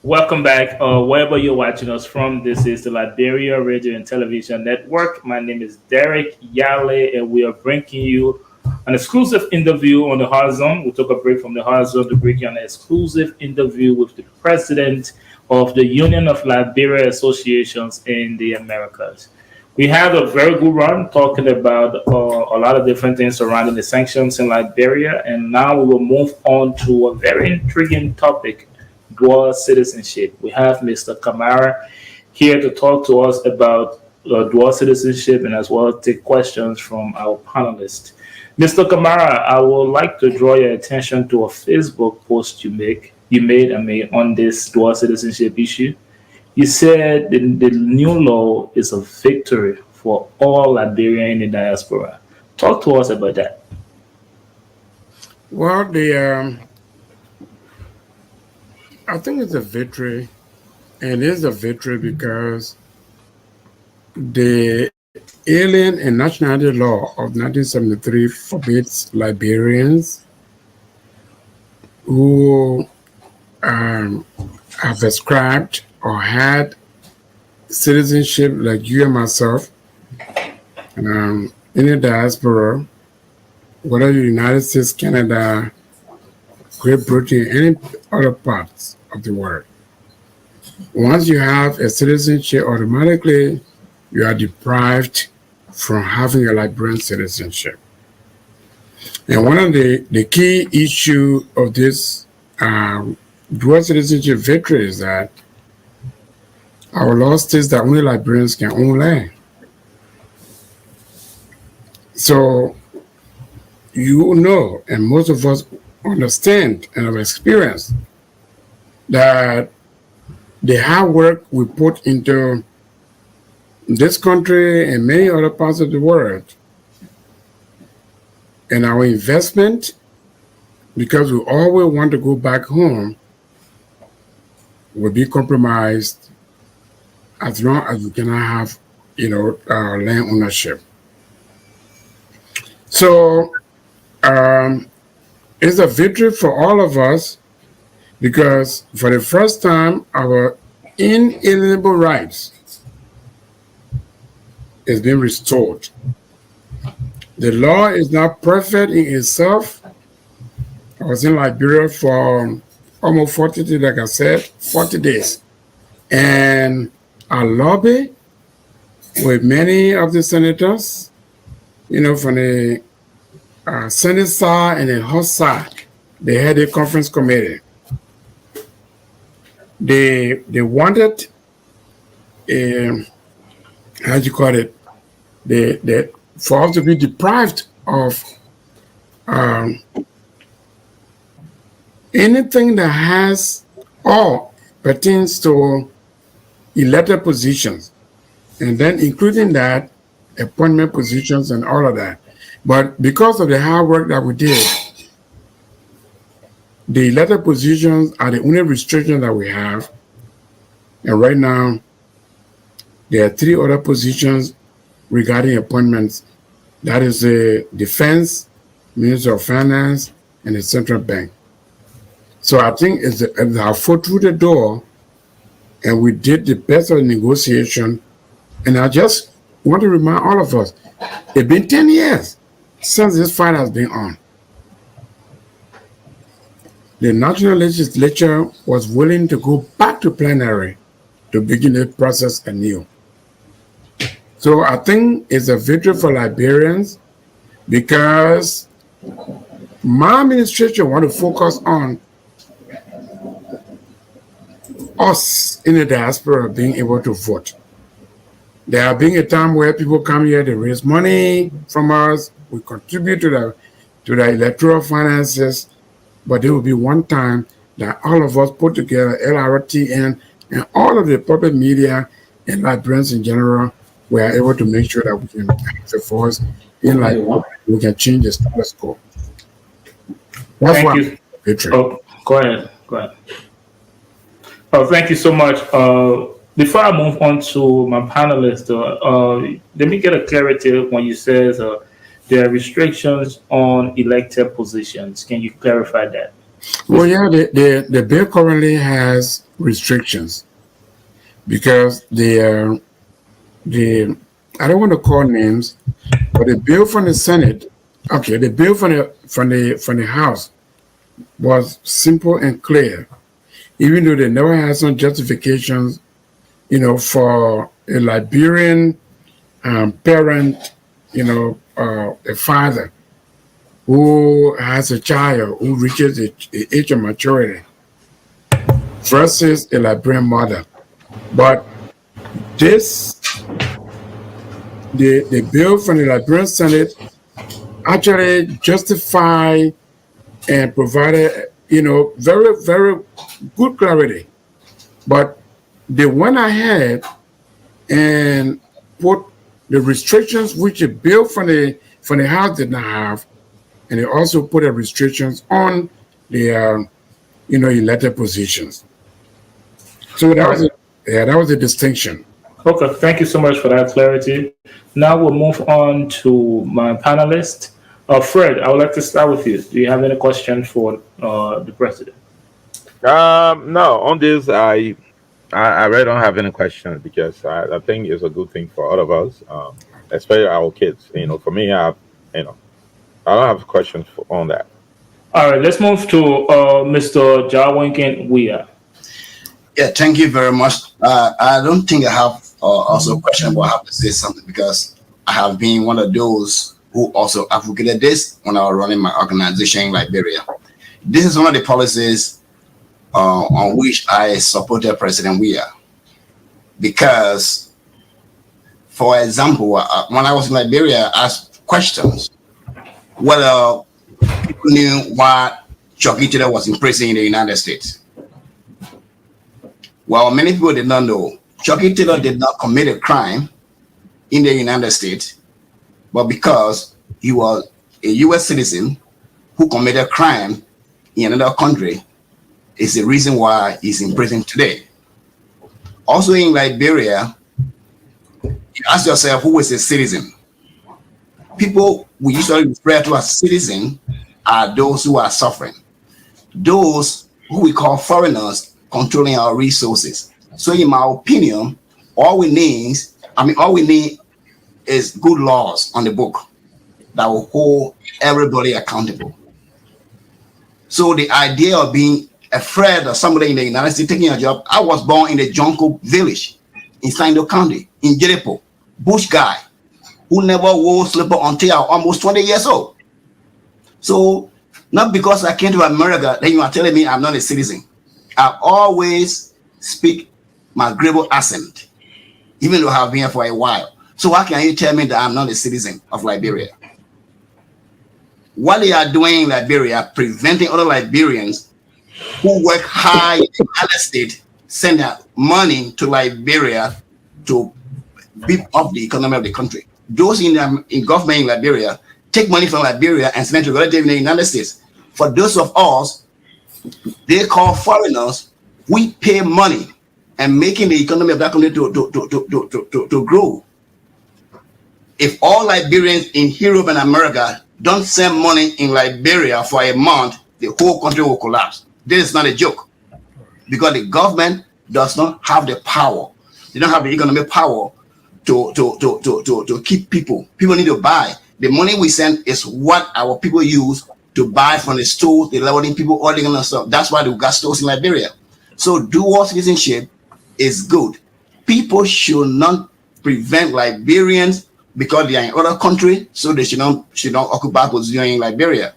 Welcome back, wherever you're watching us from. This is the Liberia Radio and Television Network. My name is Derek Yale, and we are bringing you an exclusive interview on the Horizon. We took a break from the Horizon to bring you an exclusive interview with the president of the Union of Liberia Associations in the Americas. We had a very good run talking about a lot of different things surrounding the sanctions in Liberia, and now we will move on to a very intriguing topic: dual citizenship. We have Mr. Kamara here to talk to us about dual citizenship and as well take questions from our panelists. Mr. Kamara, I would like to draw your attention to a Facebook post you made on this dual citizenship issue. You said the new law is a victory for all Liberians in the diaspora. Talk to us about that. Well, I think it's a victory, and it is a victory because the Alien and Nationality Law of 1973 forbids Liberians who have ascribed or had citizenship like you and myself in the diaspora, whether the United States, Canada, Great Britain, any other parts of the world. Once you have a citizenship, automatically you are deprived from having a Liberian citizenship. And one of the key issue of this dual citizenship victory is that our law states that only Liberians can own land. So you know, and most of us understand and have experienced that the hard work we put into this country and many other parts of the world and our investment, because we always want to go back home, will be compromised as long as we cannot have, land ownership. So it's a victory for all of us because for the first time, our inalienable rights is being restored. The law is not perfect in itself. I was in Liberia for almost 40 days, like I said, 40 days. And I lobby with many of the senators, from the Senate side and the House side. They had a conference committee. They wanted for us to be deprived of anything that has or pertains to elected positions, and then including that, appointment positions and all of that. But because of the hard work that we did, the elected positions are the only restriction that we have. And right now, there are 3 other positions regarding appointments. That is the Defense, Minister of Finance, and the Central Bank. So I think it's our foot through the door, and we did the best of the negotiation. And I just want to remind all of us, it's been 10 years since this fight has been on. the national legislature was willing to go back to plenary to begin the process anew. So I think it's a victory for Liberians because my administration want to focus on us in the diaspora being able to vote. There being a time where people come here, they raise money from us, we contribute to the electoral finances, but there will be one time that all of us put together, LRTN and all of the public media and Liberians in general, we are able to make sure that we can have a voice in Liberia. We can change the status quo. That's Thank you. Oh, go ahead. Oh, thank you so much. Before I move on to my panelists, let me get a clarity when you say there are restrictions on elected positions. Can you clarify that? Well, yeah, the bill currently has restrictions because the I don't want to call names, but the bill from the Senate, okay, the bill from the House was simple and clear, even though they never had some justifications, for a Liberian parent, a father who has a child who reaches the age of maturity versus a Liberian mother. But the bill from the Liberian Senate actually justified and provided, very, very good clarity. But they went ahead and put the restrictions which the bill from the House did not have, and they also put the restrictions on the elected positions. So that was a distinction. Okay, thank you so much for that clarity. Now we'll move on to my panelist. Fred, I would like to start with you. Do you have any question for the president? No, on this, I really don't have any questions because I think it's a good thing for all of us, especially our kids. For me, I don't have questions on that. All right, let's move to Mr. Jawinkin Weah. Yeah, thank you very much. I don't think I have also a question, but I have to say something because I have been one of those who also advocated this when I was running my organization in Liberia. This is one of the policies on which I supported President Weah because, for example, when I was in Liberia, I asked questions whether people knew why Chucky Taylor was in prison in the United States. Well, many people did not know. Chucky Taylor did not commit a crime in the United States, but because he was a U.S. citizen who committed a crime in another country, is the reason why he's in prison today. Also in Liberia, you ask yourself, who is a citizen? People we usually refer to as citizens are those who are suffering. Those who we call foreigners controlling our resources. So in my opinion, all we need is good laws on the book that will hold everybody accountable. So the idea of being afraid of somebody in the United States taking a job, I was born in the Jonko village in Sando County, in Jeripo, bush guy, who never wore slipper until I was almost 20 years old. So not because I came to America, then you are telling me I'm not a citizen. I always speak my Grebo accent, even though I have been here for a while. So how can you tell me that I'm not a citizen of Liberia? What they are doing in Liberia, preventing other Liberians who work hard in the United States, send their money to Liberia to beef up the economy of the country. Those in government in Liberia take money from Liberia and send it to relatives in the United States. For those of us, they call foreigners, we pay money and making the economy of that country to grow. If all Liberians in Europe and America don't send money in Liberia for a month, the whole country will collapse. This is not a joke because the government does not have the power. They don't have the economic power to keep people. People need to buy. The money we send is what our people use to buy from the stores, they're letting people all the kind of stuff. That's why they got stores in Liberia. So dual citizenship is good. People should not prevent Liberians because they are in other country, so they should not occupy position in Liberia.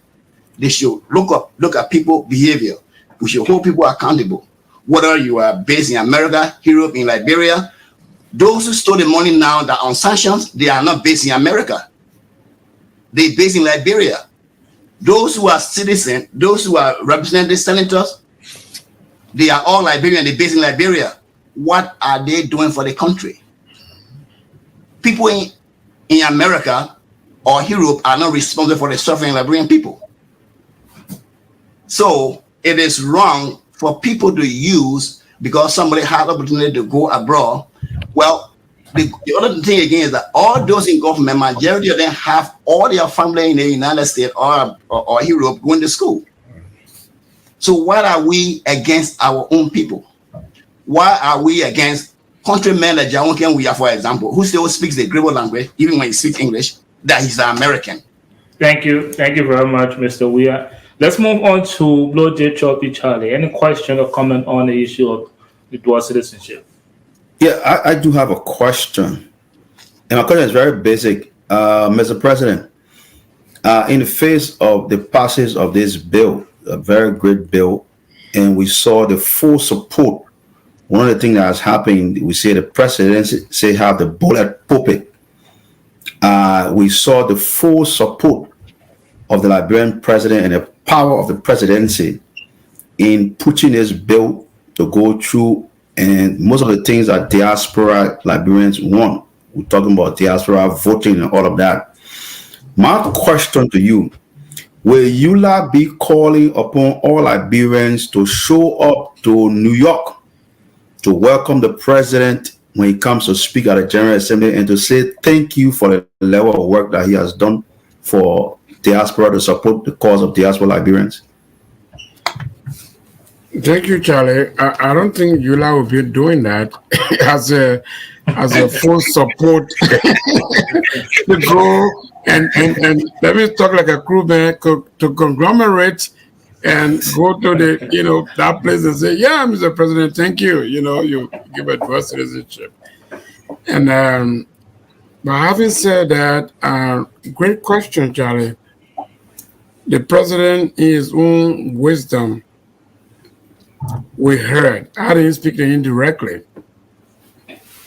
They should look at people behavior. We should hold people accountable. Whether you are based in America, Europe, in Liberia, those who stole the money now that are on sanctions, they are not based in America. They're based in Liberia. Those who are citizens, those who are representative senators, they are all Liberian, they're based in Liberia. What are they doing for the country? People in America or Europe are not responsible for the suffering of Liberian people. So it is wrong for people to use because somebody had the opportunity to go abroad. Well, the other thing again is that all those in government, majority of them have all their family in the United States or Europe going to school. So why are we against our own people? Why are we against countrymen like Jawon Kenwuya, for example, who still speaks the Grebo language, even when he speaks English, that he's an American? Thank you. Thank you very much, Mr. Weir. Let's move on to Blow J. Choppy Charlie. Any question or comment on the issue of the dual citizenship? Yeah, I do have a question. And my question is very basic. Mr. President, in the face of the passage of this bill, a very great bill, and we saw the full support. One of the things that has happened, we see the presidency say have the bullet pulpit. We saw the full support of the Liberian president and the power of the presidency in pushing this bill to go through, and most of the things that diaspora Liberians want. We're talking about diaspora voting and all of that. My question to you, will ULAA be calling upon all Liberians to show up to New York to welcome the president when he comes to speak at the General Assembly and to say thank you for the level of work that he has done for diaspora to support the cause of diaspora Liberians? Thank you, Charlie. I don't think ULAA will be doing that as a full support to go and let me talk like a crewman to conglomerate and go to the that place and say, yeah, Mr. President, thank you. You give a dual citizenship. And but having said that, great question, Charlie. The president, in his own wisdom, we heard. I didn't speak to him directly,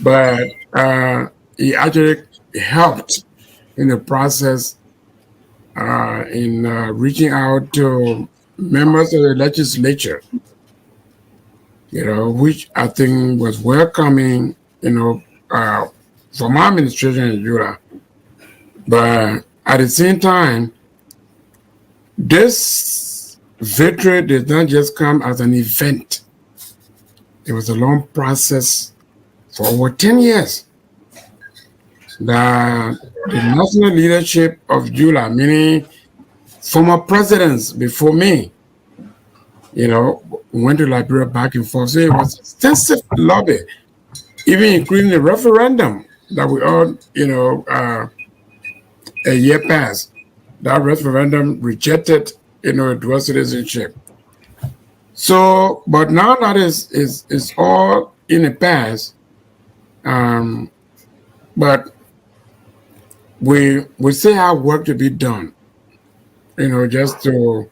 but he actually helped in the process in reaching out to members of the legislature, which I think was welcoming, from our administration in ULAA. But at the same time, this victory did not just come as an event. It was a long process for over 10 years. The national leadership of ULAA, meaning former presidents before me, went to Liberia back and forth. So it was extensive lobby, even including the referendum that we all, a year passed. That referendum rejected, dual citizenship. So, but now that is all in the past. But we still have work to be done, just to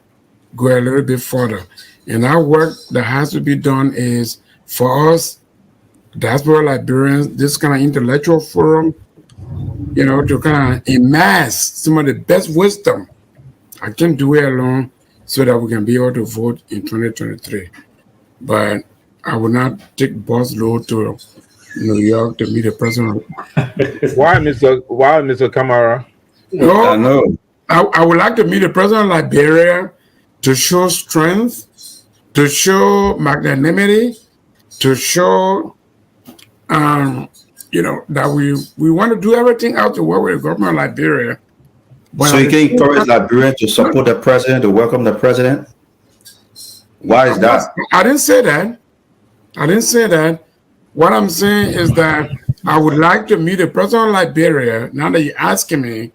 go a little bit further. And that work that has to be done is for us, diaspora Liberians, this kind of intellectual forum, to kind of amass some of the best wisdom. I can't do it alone so that we can be able to vote in 2023. But I will not take bus load to New York to meet the president. Why, Mr. Kamara? No, no. I would like to meet the president of Liberia to show strength, to show magnanimity, to show, that we want to do everything out to work with the government of Liberia. But so you can encourage Liberia to support the president, to welcome the president? Why is that? I didn't say that. What I'm saying is that I would like to meet the president of Liberia. Now that you're asking me,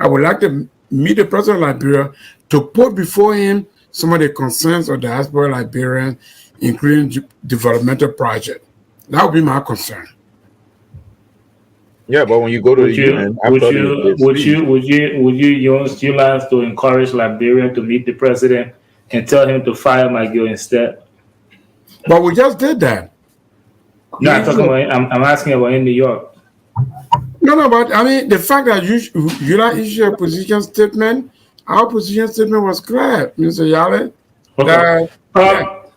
I would like to meet the president of Liberia to put before him some of the concerns of diaspora Liberians, including developmental projects. That would be my concern. Yeah, but when you go to Would the you UN, would after you the would speech, you would you would you use ULAS to encourage Liberia to meet the president and tell him to fire McGill instead? But we just did that. No, I'm talking about. I'm asking about in New York. No, but I mean, the fact that you don't issue a position statement, our position statement was clear, Mr. Yale. Okay.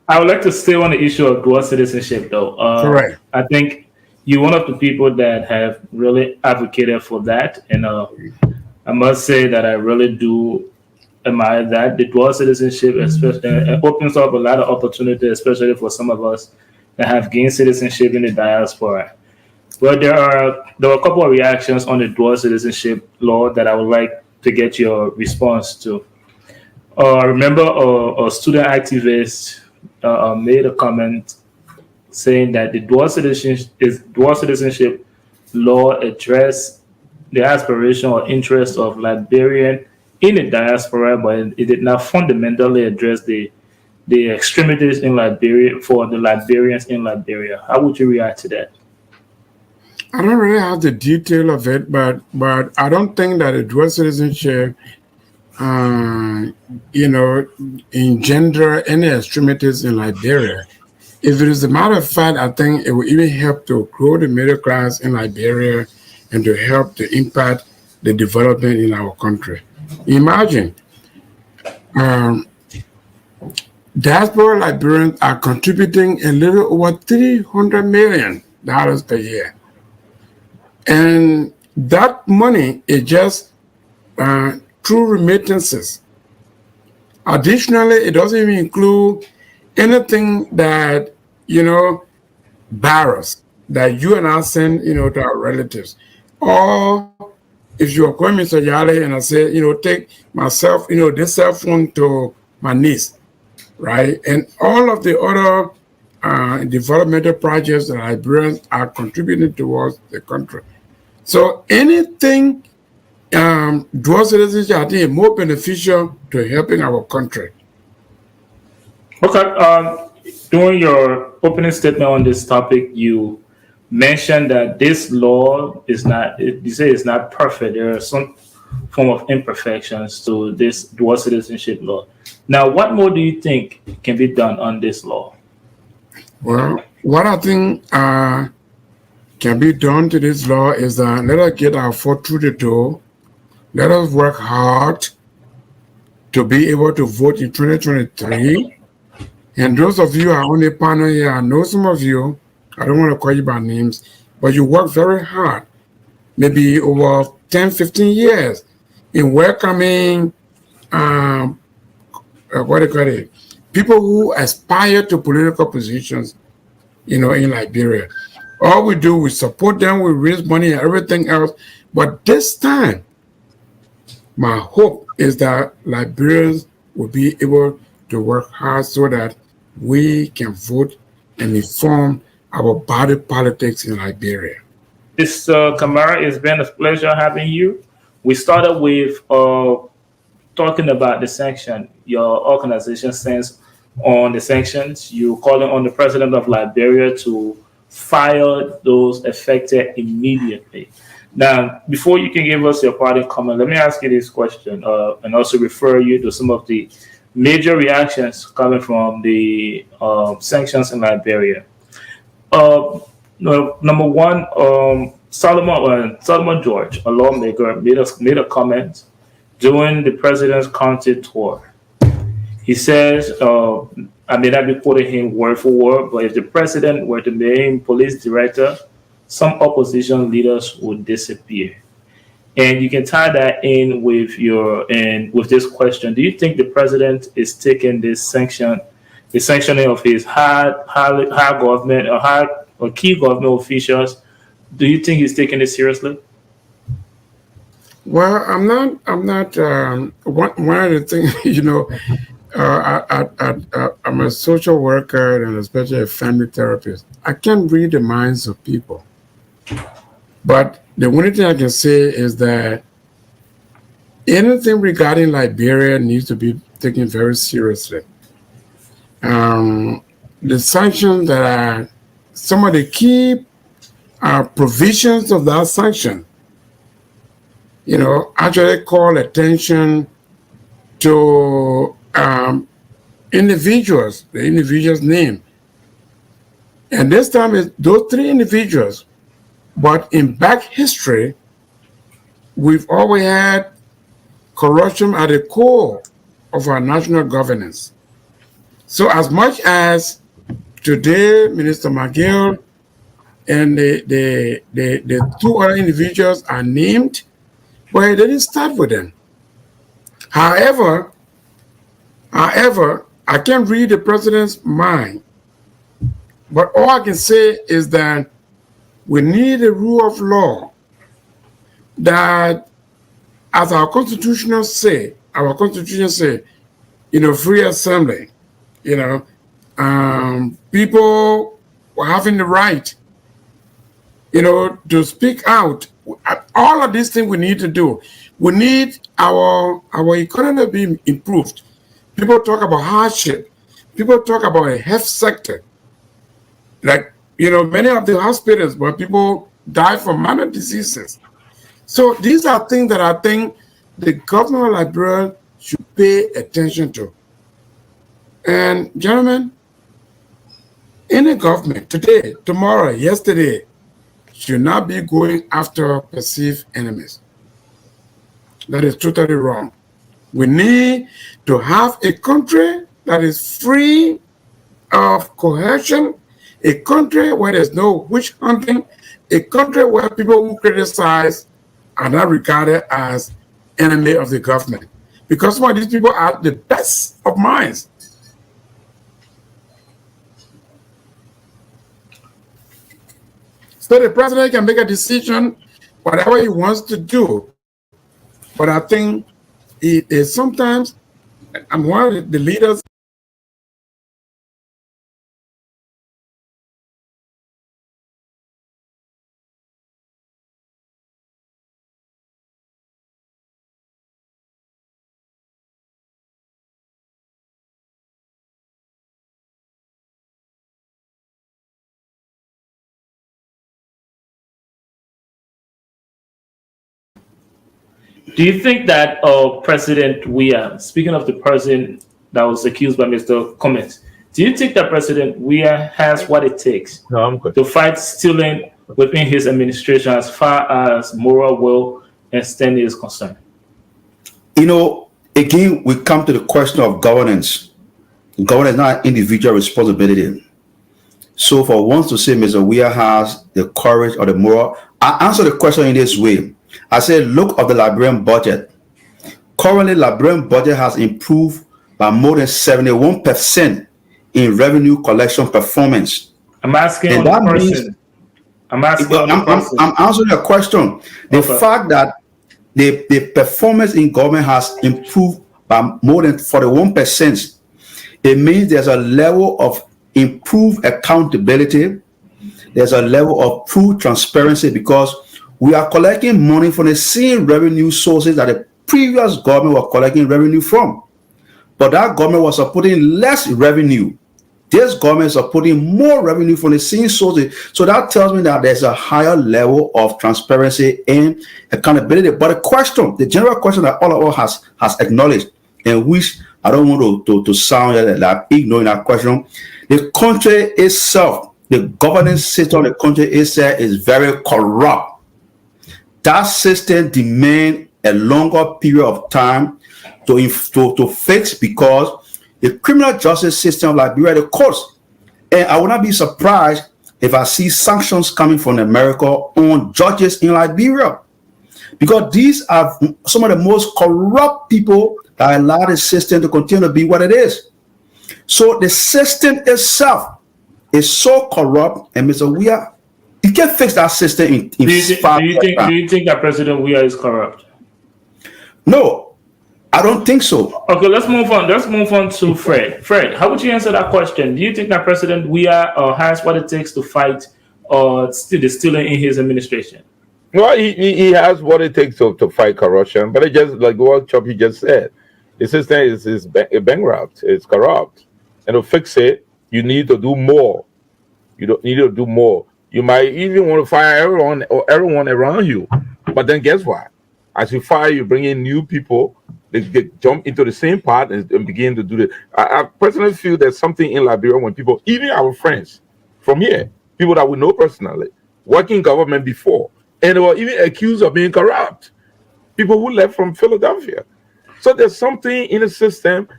I would like to stay on the issue of dual citizenship, though. Correct. I think you're one of the people that have really advocated for that, and I must say that I really do admire that. The dual citizenship, especially, opens up a lot of opportunity, especially for some of us that have gained citizenship in the diaspora. Well, there were a couple of reactions on the dual citizenship law that I would like to get your response to. I remember a student activist made a comment saying that the dual citizenship law addressed the aspiration or interest of Liberian in the diaspora, but it did not fundamentally address the extremities in Liberia for the Liberians in Liberia. How would you react to that? I don't really have the detail of it, but I don't think that a dual citizenship, engender any extremities in Liberia. If it is a matter of fact, I think it will even help to grow the middle class in Liberia and to help to impact the development in our country. Imagine, diaspora Liberians are contributing a little over $300 million per year. And that money is just through remittances. Additionally, it doesn't even include anything that, barrels that you and I send, to our relatives. Or if you are calling Mr. Yale and I say, take myself, this cell phone to my niece, right? And all of the other developmental projects that Liberians are contributing towards the country. So anything dual citizenship, I think, is more beneficial to helping our country. Okay. During your opening statement on this topic, you mentioned that this law is not. You say it's not perfect. There are some form of imperfections to this dual citizenship law. Now, what more do you think can be done on this law? Well, what I think can be done to this law is that let us get our foot through the door. Let us work hard to be able to vote in 2023. And those of you who are on the panel here, I know some of you, I don't want to call you by names, but you work very hard, maybe over 10, 15 years in welcoming, people who aspire to political positions, in Liberia. All we do, we support them, we raise money and everything else. But this time, my hope is that Liberians will be able to work hard so that we can vote and inform our body politics in Liberia. Mr. Kamara, it's been a pleasure having you. We started with talking about the sanction. Your organization stands on the sanctions. You're calling on the president of Liberia to fire those affected immediately. Now, before you can give us your parting comment, let me ask you this question and also refer you to some of the major reactions coming from the sanctions in Liberia. Number one, Solomon George, a lawmaker, made a comment during the president's country tour. He says, I may not be quoting him word for word, but if the president were the main police director, some opposition leaders would disappear. And you can tie that in with with this question. Do you think the president is taking the sanctioning of his high government or key government officials? Do you think he's taking it seriously? Well, I'm not. One of the things, I'm a social worker and especially a family therapist. I can't read the minds of people. But the only thing I can say is that anything regarding Liberia needs to be taken very seriously. The sanctions that are some of the key provisions of that sanction, actually call attention to individuals, the individual's name. And this time it's those three individuals. But in back history, we've always had corruption at the core of our national governance. So as much as today, Minister McGill and the two other individuals are named, but it didn't start with them. However, I can't read the president's mind, but all I can say is that we need a rule of law that, as our constitution say, free assembly, people having the right, to speak out. All of these things we need to do. We need our economy to be improved. People talk about hardship. People talk about a health sector. Like, many of the hospitals where people die from minor diseases. So these are things that I think the government of Liberia should pay attention to. And gentlemen, any government today, tomorrow, yesterday, should not be going after perceived enemies. That is totally wrong. We need to have a country that is free of coercion, a country where there's no witch hunting, a country where people who criticize are not regarded as enemy of the government. Because some of these people are the best of minds. So the president can make a decision, whatever he wants to do. But I think it is sometimes, I'm one of the leaders. Do you think that President Weah, speaking of the person that was accused by Mr. Cummins, do you think that President Weah has what it takes to fight stealing within his administration as far as moral will and standing is concerned? Again, we come to the question of governance. Governance is not an individual responsibility. So for once to say Mr. Weah has the courage or the moral, I answer the question in this way. I said, look at the Liberian budget. Currently, Liberian budget has improved by more than 71% in revenue collection performance. I'm asking on the person. I'm answering your question. The fact that the performance in government has improved by more than 41%, it means there's a level of improved accountability. There's a level of true transparency because we are collecting money from the same revenue sources that the previous government was collecting revenue from. But that government was supporting less revenue. This government is supporting more revenue from the same sources. So that tells me that there's a higher level of transparency and accountability. But the general question that all of us has acknowledged, and which I don't want to sound like ignoring that question, the country itself, the governance system of the country itself is very corrupt. That system demands a longer period of time to fix because the criminal justice system of Liberia, the courts, and I will not be surprised if I see sanctions coming from America on judges in Liberia, because these are some of the most corrupt people that allow the system to continue to be what it is. So the system itself is so corrupt, and Mr. Weah, you can't fix that system in do you think that President Weah is corrupt? No, I don't think so. Okay, let's move on. Let's move on to Fred. Fred, how would you answer that question? Do you think that President Weah has what it takes to fight the stealing in his administration? Well, he has what it takes to fight corruption, but it just like what Choppy just said, the system is bankrupt, it's corrupt, and to fix it, you need to do more. You don't need to do more. You might even want to fire everyone around you, but then guess what? As you fire, you bring in new people. They jump into the same part and begin to do the. I personally feel there's something in Liberia when people, even our friends from here, people that we know personally, working in government before, and they were even accused of being corrupt. People who left from Philadelphia. So there's something in the system.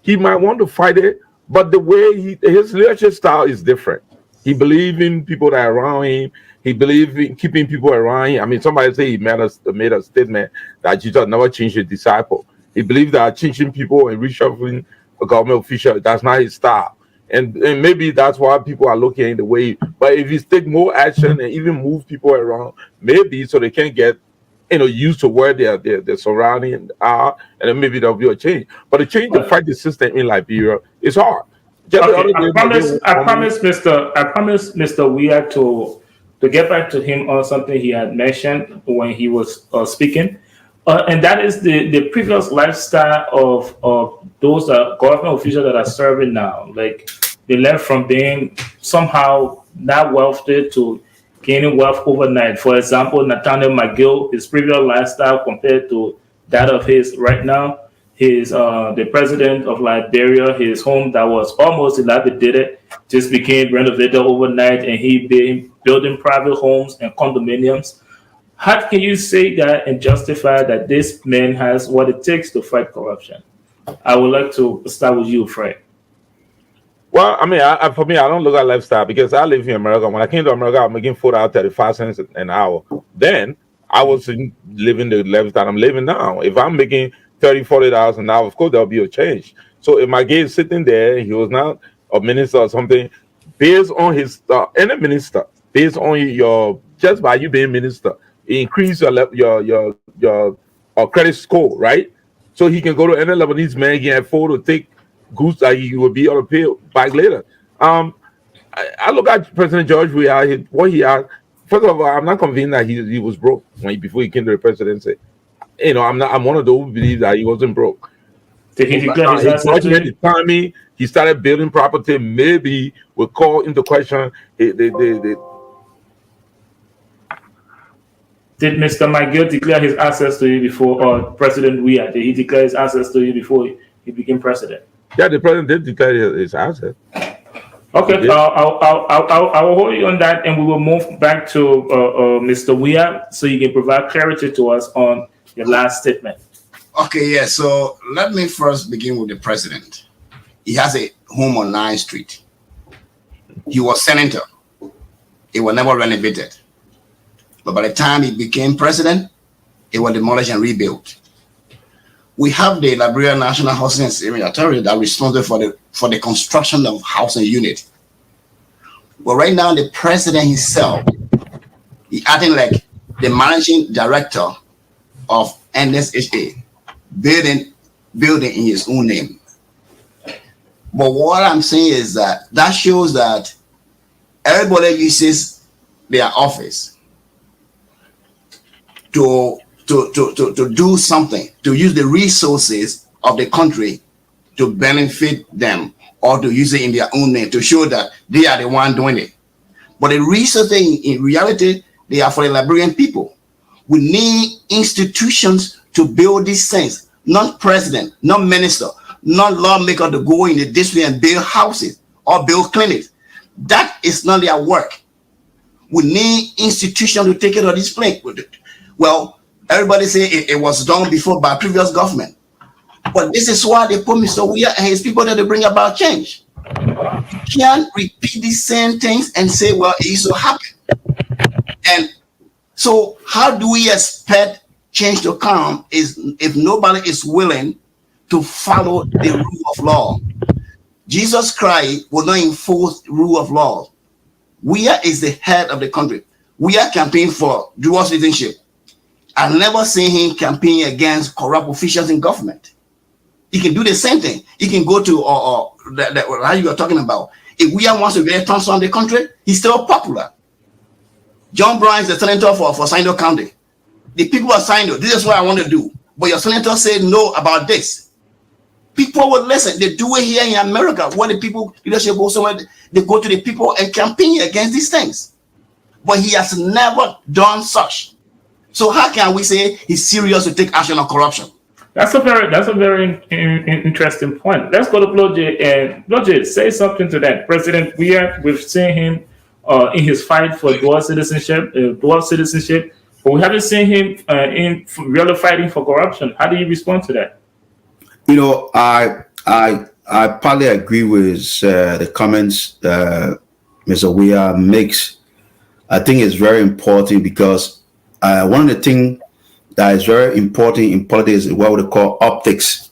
He might want to fight it, but the way his leadership style is different. He believes in people that are around him. He believes in keeping people around him. I mean, somebody say he made a statement that Jesus never changed his disciple. He believes that changing people and reshuffling a government official, that's not his style. And maybe that's why people are looking in the way. But if he take more action and even move people around, maybe so they can get used to where their surroundings are, and then maybe there'll be a change. But the change to fight the system in Liberia is hard. Just the Okay, other day, I promise Mr. Weir to get back to him on something he had mentioned when he was speaking, and that is the previous lifestyle of those government officials that are serving now. Like they left from being somehow not wealthy to gaining wealth overnight. For example, Nathaniel McGill, his previous lifestyle compared to that of his right now. His the president of Liberia, his home that was almost dilapidated just became renovated overnight, and he been building private homes and condominiums. How can you say that and justify that this man has what it takes to fight corruption? I would like to start with you, Fred. well, I mean, for me, I don't look at lifestyle because I live in America. When I came to America, I'm making $4 35 cents an hour. Then I was living the lifestyle I'm living now. If I'm making $30 40 an hour, of course there'll be a change. So if my guy is sitting there, he was not a minister or something, based on his any minister, based on your just by you being minister, increase your credit score, right? So he can go to any Lebanese man, he can afford to take goods that he will be able to pay back later. Um, I look at President George. What he had. First of all, I'm not convinced that he was broke before he came to the presidency. I'm one of those who believe that he wasn't broke. Did he declare his His assets to budget, you? his timing, he started building property. Maybe will call into question. Did Mr. McGill declare his assets to you before, or President Weir? Did he declare his assets to you before he became president? Yeah, the president did declare his asset. Okay, Yes. I will hold you on that, and we will move back to Mr. Weir so you can provide clarity to us on your last statement. Okay, yeah. So let me first begin with the president. He has a home on 9th Street. He was senator. It was never renovated. But by the time he became president, it was demolished and rebuilt. We have the Liberia National Housing and Savings Authority that responsible for the construction of housing unit. But right now, the president himself, he acting like the managing director of NSHA, building in his own name. But what I'm saying is that shows that everybody uses their office to do something, to use the resources of the country to benefit them, or to use it in their own name to show that they are the one doing it. But the resources in reality, they are for the Liberian people. We need institutions to build these things, not president, not minister, not lawmaker to go in the district and build houses or build clinics. That is not their work. We need institutions to take care of this place. Well, everybody say it was done before by previous government. But this is why they put Mr. Weir and his people there to bring about change. You can't repeat the same things and say, well, it used to happen. And so how do we expect change to come if nobody is willing to follow the rule of law? Jesus Christ will not enforce the rule of law. Weir is the head of the country. We are campaigning for dual citizenship. I've never seen him campaign against corrupt officials in government. He can do the same thing. He can go to how you are talking about. If Weir wants to really transform the country, he's still popular. John Brown is the senator for Sindo County. The people of Sindo, this is what I want to do. But your senator said no about this. People will listen. They do it here in America. When the people leadership go somewhere, they go to the people and campaign against these things. But he has never done such. So how can we say he's serious to take action on corruption? That's a very interesting point. Let's go to Bloje, and Bloje, say something to that. President we've seen him in his fight for dual citizenship, but we haven't seen him in really fighting for corruption. How do you respond to that? You know, I partly agree with the comments Mr. Weah makes. I think it's very important because one of the things that is very important in politics is what we call optics.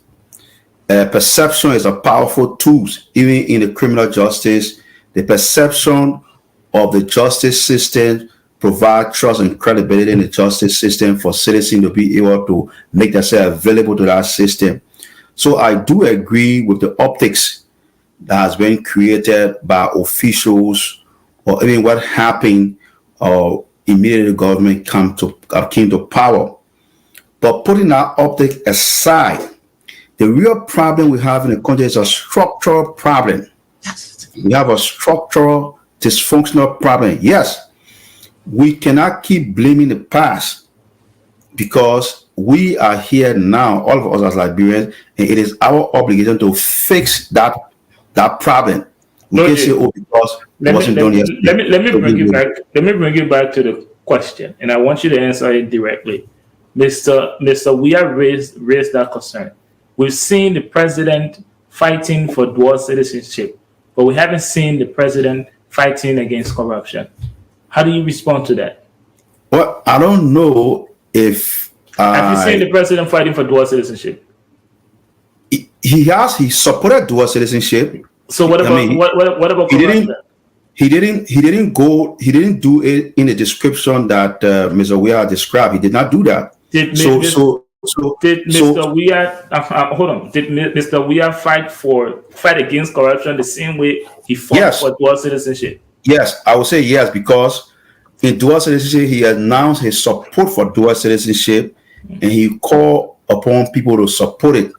Perception is a powerful tool, even in the criminal justice. The perception of the justice system provide trust and credibility in the justice system for citizens to be able to make themselves available to that system. So I do agree with the optics that has been created by officials, or even what happened immediately the government came to power. But putting that optic aside, the real problem we have in the country is a structural problem. We have a structural dysfunctional problem. Yes, we cannot keep blaming the past because we are here now, all of us as Liberians, and it is our obligation to fix that problem. We can say, oh, because it wasn't done yesterday. Let me bring you back to the question, and I want you to answer it directly. Mr. Weah raised that concern. We've seen the president fighting for dual citizenship, but we haven't seen the president fighting against corruption. How do you respond to that? Well, I don't know if have you seen the president fighting for dual citizenship? He supported dual citizenship. So what about what about corruption? He didn't do it in the description that Mr. Weah described. He did not do that. Did Mr. Weah fight against corruption the same way he fought for dual citizenship? Yes, I would say yes, because in dual citizenship, he announced his support for dual citizenship, and he called upon people to support it.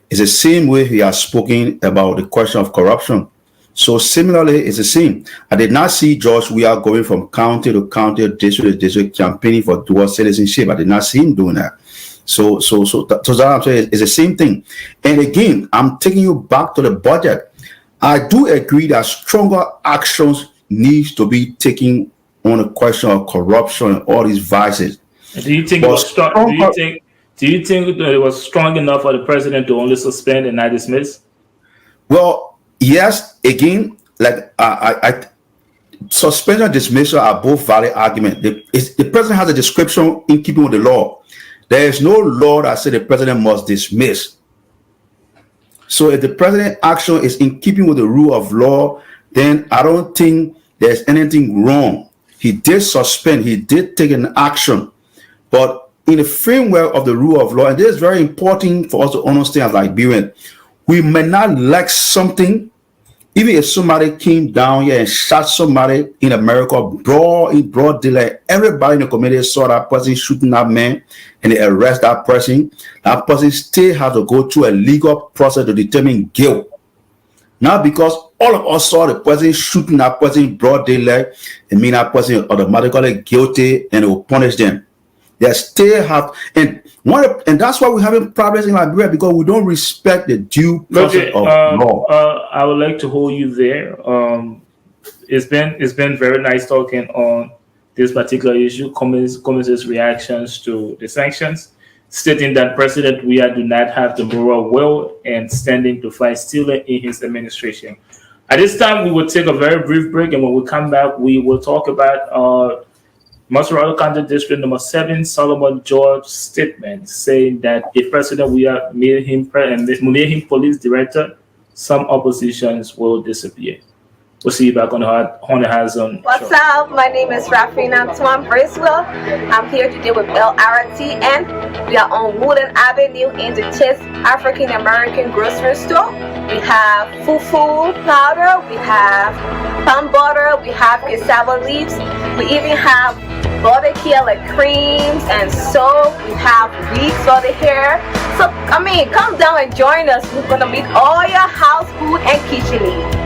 It's the same way he has spoken about the question of corruption. So similarly, it's the same. I did not see George Weah going from county to county, district to district, campaigning for dual citizenship. I did not see him doing that. So that I'm saying it's the same thing. And again, I'm taking you back to the budget. I do agree that stronger actions needs to be taken on the question of corruption and all these vices. Do you think it was strong? Do you think that it was strong enough for the president to only suspend and not dismiss? Well, yes. Again, like I suspension and dismissal are both valid arguments. The president has a description in keeping with the law. There is no law that says the president must dismiss. So if the president's action is in keeping with the rule of law, then I don't think there's anything wrong. He did suspend, he did take an action, but in the framework of the rule of law, and this is very important for us to understand as Liberians, we may not like something, even if somebody came down here and shot somebody in America, broad daylight, everybody in the community saw that person shooting that man, and they arrest that person still has to go through a legal process to determine guilt. Not because all of us saw the person shooting that person in broad daylight, it means that person is automatically guilty and it will punish them. They still have, and that's why we're having problems in Liberia, because we don't respect the due process of law. I would like to hold you there. It's been very nice talking on this particular issue. Communist reactions to the sanctions, stating that President Weah do not have the moral will and standing to fight stealing in his administration. At this time, we will take a very brief break, and when we come back, we will talk about Massachusetts County District Number 7, Solomon George statement saying that if President Weah made him police director, some oppositions will disappear. We'll see you back on the Horizon. What's up? My name is Rafina Antoine Bracewell. I'm here today with LRT, and we are on Woodland Avenue in the Chase African American grocery store. We have fufu powder, we have palm butter, we have cassava leaves, we even have body care like creams and soap, we have wigs for the hair. So, come down and join us. We're gonna meet all your house food and kitchen needs.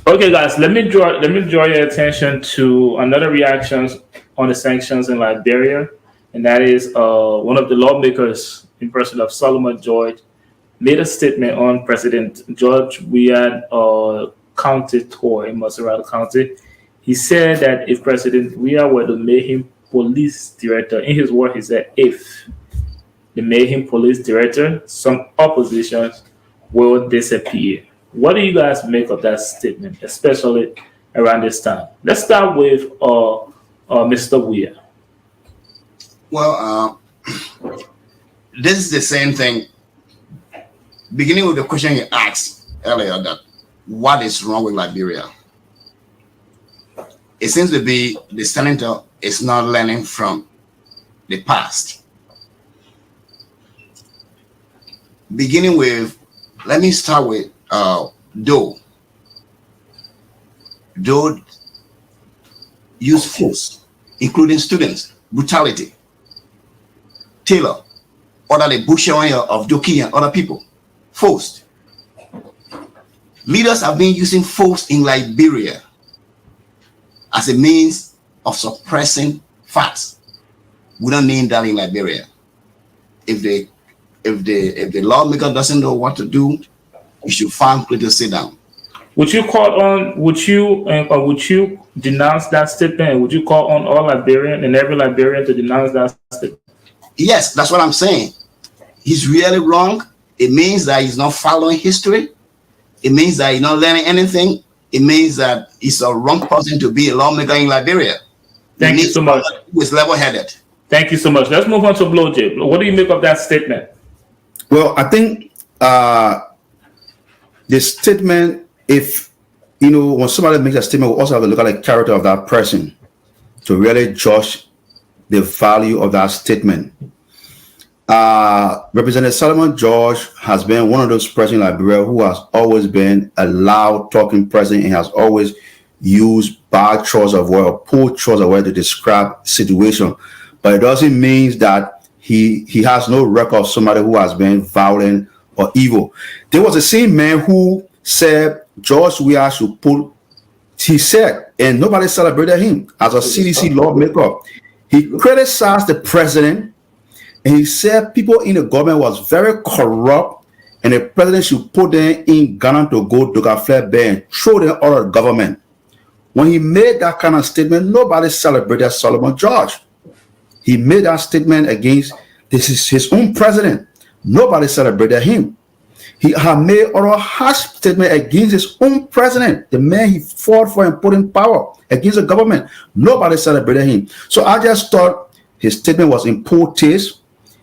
Okay, guys, let me draw your attention to another reaction on the sanctions in Liberia, and that is one of the lawmakers in person of Solomon George made a statement on President George Weah County tour in Maserati County. He said that if President Weah were to make him police director, in his word, he said if they made him police director, some oppositions will disappear. What do you guys make of that statement, especially around this time? Let's start with Mr. Weah. Well, this is the same thing. Beginning with the question you asked earlier, that what is wrong with Liberia? It seems to be the senator is not learning from the past. Beginning with, let me start with Doe used force, including students, brutality. Taylor ordered the bushing of Doki and other people, forced. Leaders have been using force in Liberia as a means of suppressing facts. We don't need that in Liberia. If the lawmaker doesn't know what to do, you should find place to sit down. Would you denounce that statement? Would you call on all Liberian and every Liberian to denounce that statement? Yes, that's what I'm saying. He's really wrong. It means that he's not following history. It means that he's not learning anything. It means that he's a wrong person to be a lawmaker in Liberia. Thank you so much. Who is level-headed. Thank you so much. Let's move on to Blowjay. What do you make of that statement? Well, I think the statement, if when somebody makes a statement, we also have to look at the character of that person to really judge the value of that statement. Representative Solomon George has been one of those presidents in Liberia who has always been a loud talking president and has always used bad choice of word or poor choice of word to describe situation. But it doesn't mean that he has no record of somebody who has been violent or evil. There was the same man who said George Weah should he said, and nobody celebrated him as a CDC lawmaker. He criticized the president and he said people in the government was very corrupt and the president should put them in Ghana to go Dogafle Bay and throw them out of the government. When he made that kind of statement, nobody celebrated Solomon George. He made that statement against his own president. Nobody celebrated him. He had made other harsh statement against his own president, the man he fought for and put in power against the government. Nobody celebrated him. So I just thought his statement was in poor taste.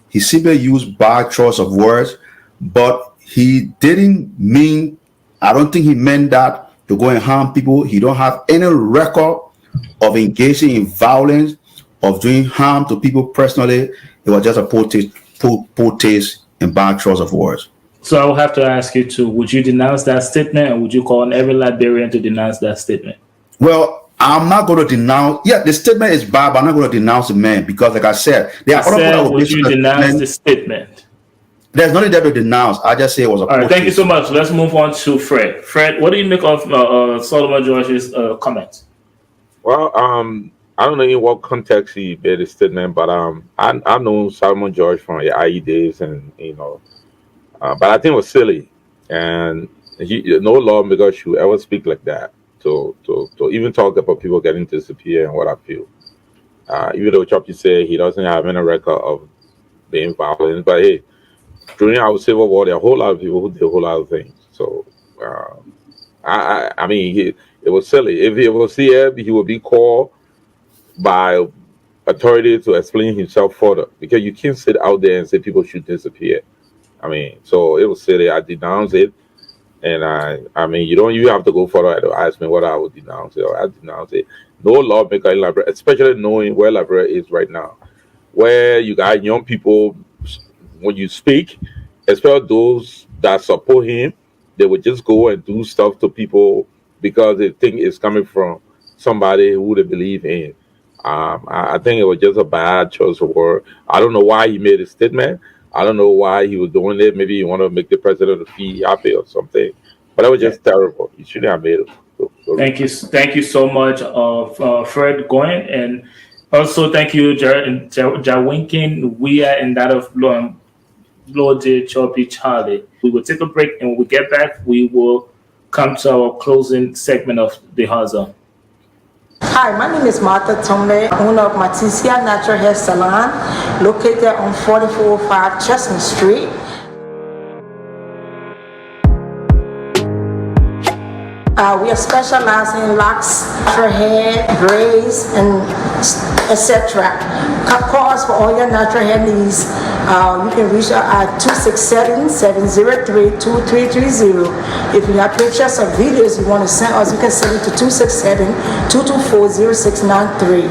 He simply used bad choice of words, but he didn't mean, I don't think he meant that to go and harm people. He don't have any record of engaging in violence, of doing harm to people personally. It was just a poor taste and bad choice of words. So I will have to ask you too, would you denounce that statement and would you call on every Liberian to denounce that statement? Well, I'm not going to denounce. Yeah, the statement is bad, but I'm not going to denounce the man because, like I said, there are other people. Would you denounce the statement? There's nothing there to denounce. I just say it was a. All right, thank you so much. Let's move on to Fred. Fred, what do you make of Solomon George's comment? Well, I don't know in what context he made his statement, but I've known Solomon George from the IE days, and but I think it was silly, and no lawmaker should ever speak like that. To even talk about people getting disappeared and what I feel. Even though Choppy said he doesn't have any record of being violent, but hey, during our civil war, there are a whole lot of people who did a whole lot of things. So, I mean, it was silly. If he was here, he would be called by authority to explain himself further, because you can't sit out there and say people should disappear. I mean, so it was silly. I denounce it. And I mean, you have to go further to ask me what I would denounce it. Or I denounce it. No lawmaker in Liberia, especially knowing where Liberia is right now, where you got young people, when you speak, especially those that support him, they would just go and do stuff to people because they think it's coming from somebody who they believe in. I think it was just a bad choice of word. I don't know why he made a statement. I don't know why he was doing it. Maybe he wanted to make the president feel happy or something. But that was just terrible. He shouldn't have made it. Thank you so much, Fred Goyen, and also thank you, Jawinkin. We are in that of Lord Choppy Charlie. We will take a break, and when we get back, we will come to our closing segment of the Hazard. Hi, my name is Martha Tomle, owner of Matisia Natural Hair Salon, located on 4405 Chestnut Street. We are specializing in locks, natural hair, braids, and etc. Call us for all your natural hair needs. You can reach out at 267-703-2330. If you have pictures or videos you want to send us, you can send it to 267-224-0693.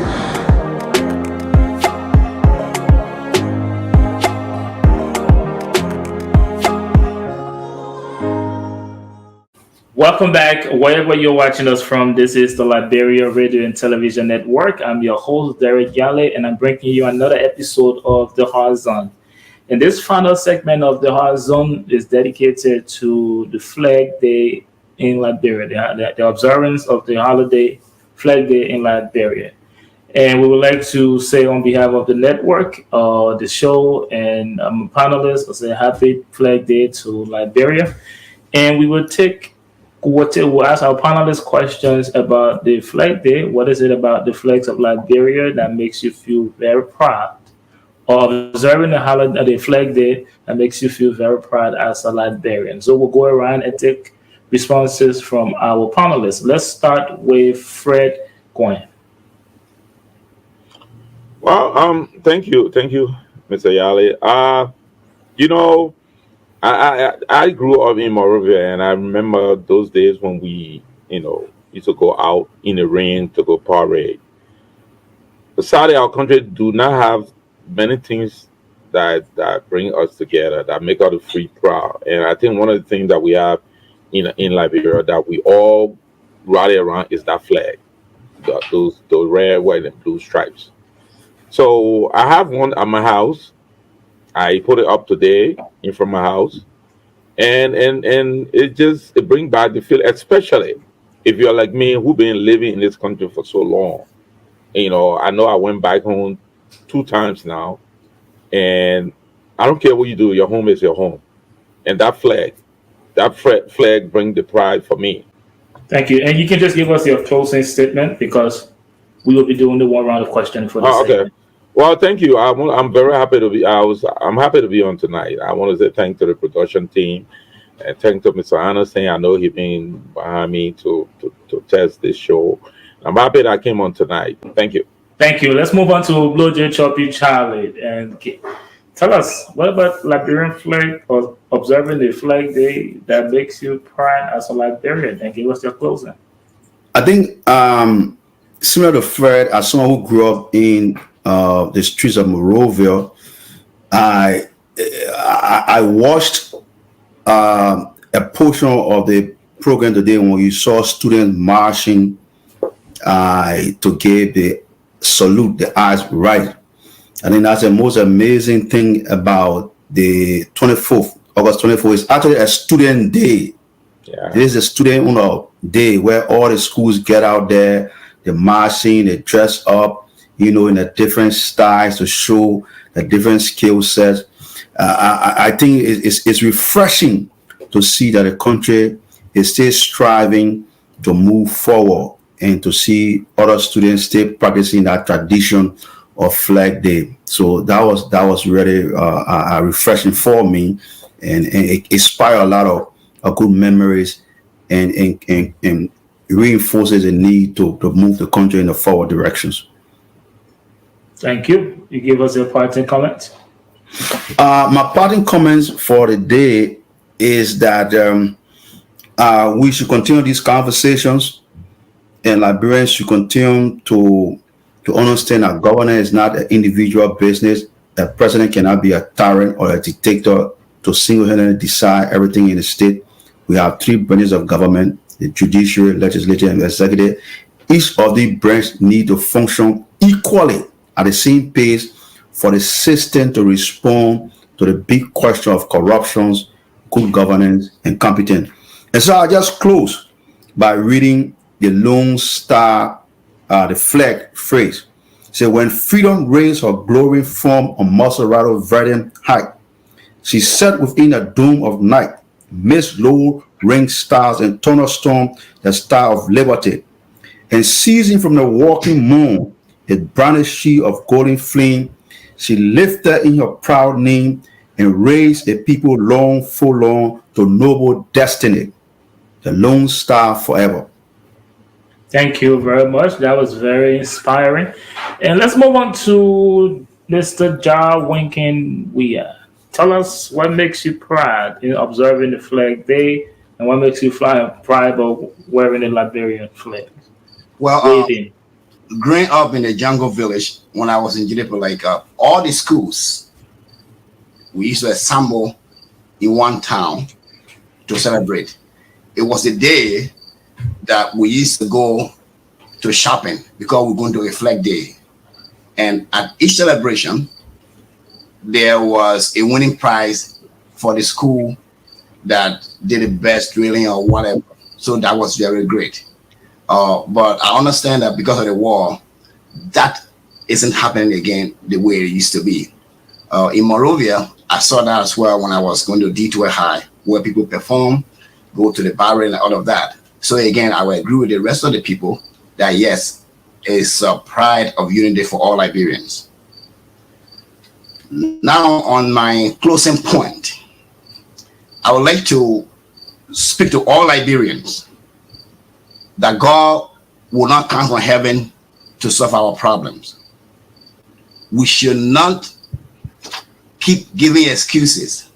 Welcome back, wherever you're watching us from. This is the Liberia Radio and Television Network. I'm your host, Derek Yale, and I'm bringing you another episode of The Hard Zone. And this final segment of The Hard Zone is dedicated to the Flag Day in Liberia, the observance of the holiday Flag Day in Liberia. And we would like to say on behalf of the network, the show, and panelists, I say happy Flag Day to Liberia. And we will we'll ask our panelists questions about the Flag Day. What is it about the flags of Liberia that makes you feel very proud? Or observing the Flag Day that makes you feel very proud as a Liberian? So we'll go around and take responses from our panelists. Let's start with Fred Goyen. Well, thank you, Mr. Yale. I grew up in Morovia, and I remember those days when we, used to go out in the rain to go parade. Sadly, our country do not have many things that bring us together, that make us free proud. And I think one of the things that we have in Liberia that we all rally around is that flag, those red, white, and blue stripes. So I have one at my house. I put it up today in front of my house, and it brings back the feel, especially if you're like me who've been living in this country for so long. I know I went back home 2 times now, and I don't care what you do, your home is your home, and that flag brings the pride for me. Thank you, and you can just give us your closing statement because we will be doing the one round of questions for this. Okay. Well, thank you. I'm very happy to be. I'm happy to be on tonight. I want to say thank to the production team, and thank to Mr. Anderson. I know he's been behind me to test this show. I'm happy that I came on tonight. Thank you. Thank you. Let's move on to Blue Jay Choppy Charlie, and tell us what about Liberian flag or observing the Flag Day that makes you proud as a Liberian, and give us your closing. I think similar to Fred, as someone who grew up in the streets of Morovia, I watched a portion of the program today when you saw students marching to give the salute, the eyes right. I think that's the most amazing thing about the August 24th. It's actually a student day. Yeah. This is a student day where all the schools get out there, they're marching, they dress up, in a different styles to show the different skill sets. I think it's refreshing to see that the country is still striving to move forward and to see other students still practicing that tradition of Flag Day. So that was really refreshing for me, and it inspired a lot of good memories, and reinforces the need to move the country in the forward directions. Thank you. You give us your parting comment. My parting comments for the day is that we should continue these conversations, and Liberians should continue to understand that governance is not an individual business. A president cannot be a tyrant or a dictator to single-handedly decide everything in the state. We have three branches of government: the judiciary, legislature, and executive. Each of these branches need to function equally at the same pace for the system to respond to the big question of corruptions, good governance, and competence. And so I'll just close by reading the Lone Star, the flag phrase. So when freedom raised her glowing form on Maserado verdant height, she sat within a dome of night, mist low ring stars and thunderstorm, the star of liberty. And seizing from the walking moon, a brownish sheet of golden flame, she lifted in her proud name and raised a people long forlorn to noble destiny. The Lone Star forever. Thank you very much. That was very inspiring. And let's move on to Mr. Ja Winkin Weir. Tell us what makes you proud in observing the Flag Day, and what makes you proud of wearing the Liberian flag. Well, growing up in a jungle village when I was in Juniper, like all the schools, we used to assemble in one town to celebrate. It was the day that we used to go to shopping because we're going to a Flag Day. And at each celebration, there was a winning prize for the school that did the best drilling or whatever. So that was very great. But I understand that because of the war, that isn't happening again the way it used to be. In Morovia, I saw that as well when I was going to D2 High, where people perform, go to the barrel and all of that. So again, I will agree with the rest of the people that yes, it's a pride of unity for all Liberians. Now, on my closing point, I would like to speak to all Liberians that God will not come from heaven to solve our problems. We should not keep giving excuses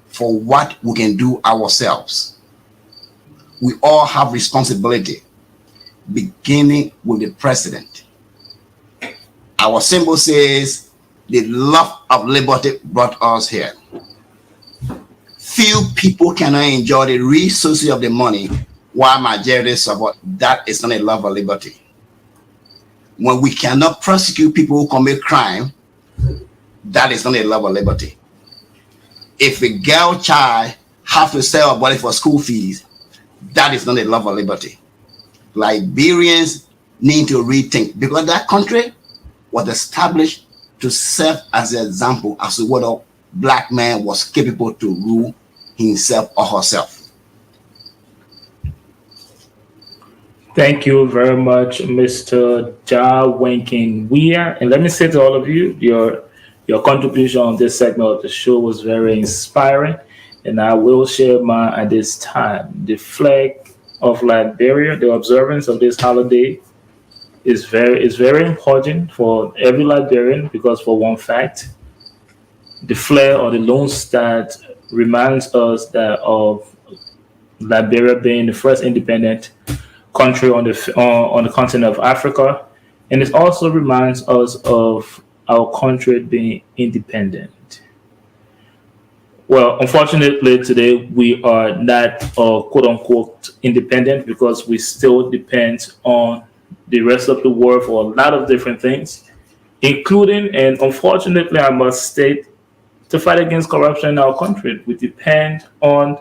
for what we can do ourselves. We all have responsibility, beginning with the president. Our symbol says, the love of liberty brought us here. Few people cannot enjoy the resources of the money while majority support. That is not a love of liberty. When we cannot prosecute people who commit crime, that is not a love of liberty. If a girl child have to sell a body for school fees, that is not a love of liberty. Liberians need to rethink, because that country was established to serve as an example as to what a black man was capable to rule himself or herself. Thank you very much, Mr. Ja Winkin Weir. And let me say to all of you, your contribution on this segment of the show was very inspiring. And I will share mine at this time. The flag of Liberia, the observance of this holiday is very important for every Liberian, because for one fact, the flag or the Lone Star reminds us that of Liberia being the first independent country on the continent of Africa, and it also reminds us of our country being independent. Well, unfortunately, today we are not quote unquote independent, because we still depend on the rest of the world for a lot of different things, including, and unfortunately, I must state, to fight against corruption in our country. We depend on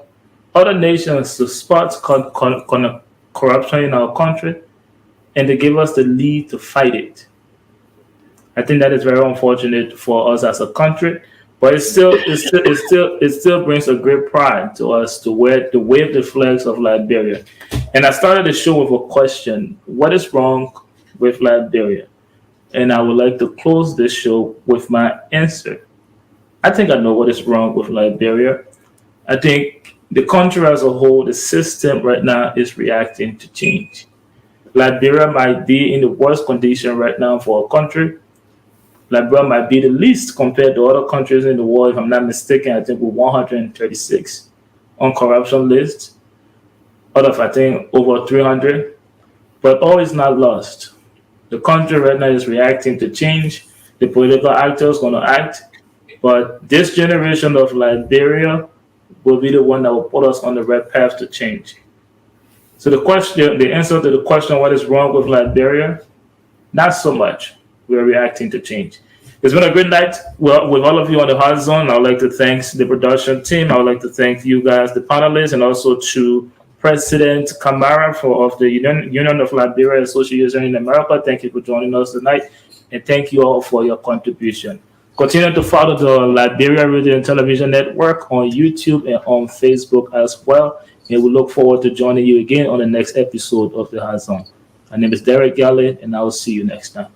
other nations to spot corruption in our country, and they give us the lead to fight it. I think that is very unfortunate for us as a country, But it still brings a great pride to us to wave the flags of Liberia. And I started the show with a question: what is wrong with Liberia? And I would like to close this show with my answer. I think I know what is wrong with Liberia. I think the country as a whole, the system right now is reacting to change. Liberia might be in the worst condition right now for a country. Liberia might be the least compared to other countries in the world. If I'm not mistaken, I think we're 136 on corruption list out of, I think, over 300. But all is not lost. The country right now is reacting to change. The political actors going to act. But this generation of Liberia will be the one that will put us on the right path to change. So the answer to the question, what is wrong with Liberia? Not so much. We're reacting to change. It's been a great night with all of you on the Hot Zone. I would like to thank the production team. I would like to thank you guys, the panelists, and also to President Kamara of the Union of Liberia Association in America. Thank you for joining us tonight, and thank you all for your contribution. Continue to follow the Liberia Radio and Television Network on YouTube and on Facebook as well. And we look forward to joining you again on the next episode of the Hot Zone. My name is Derek Galley, and I will see you next time.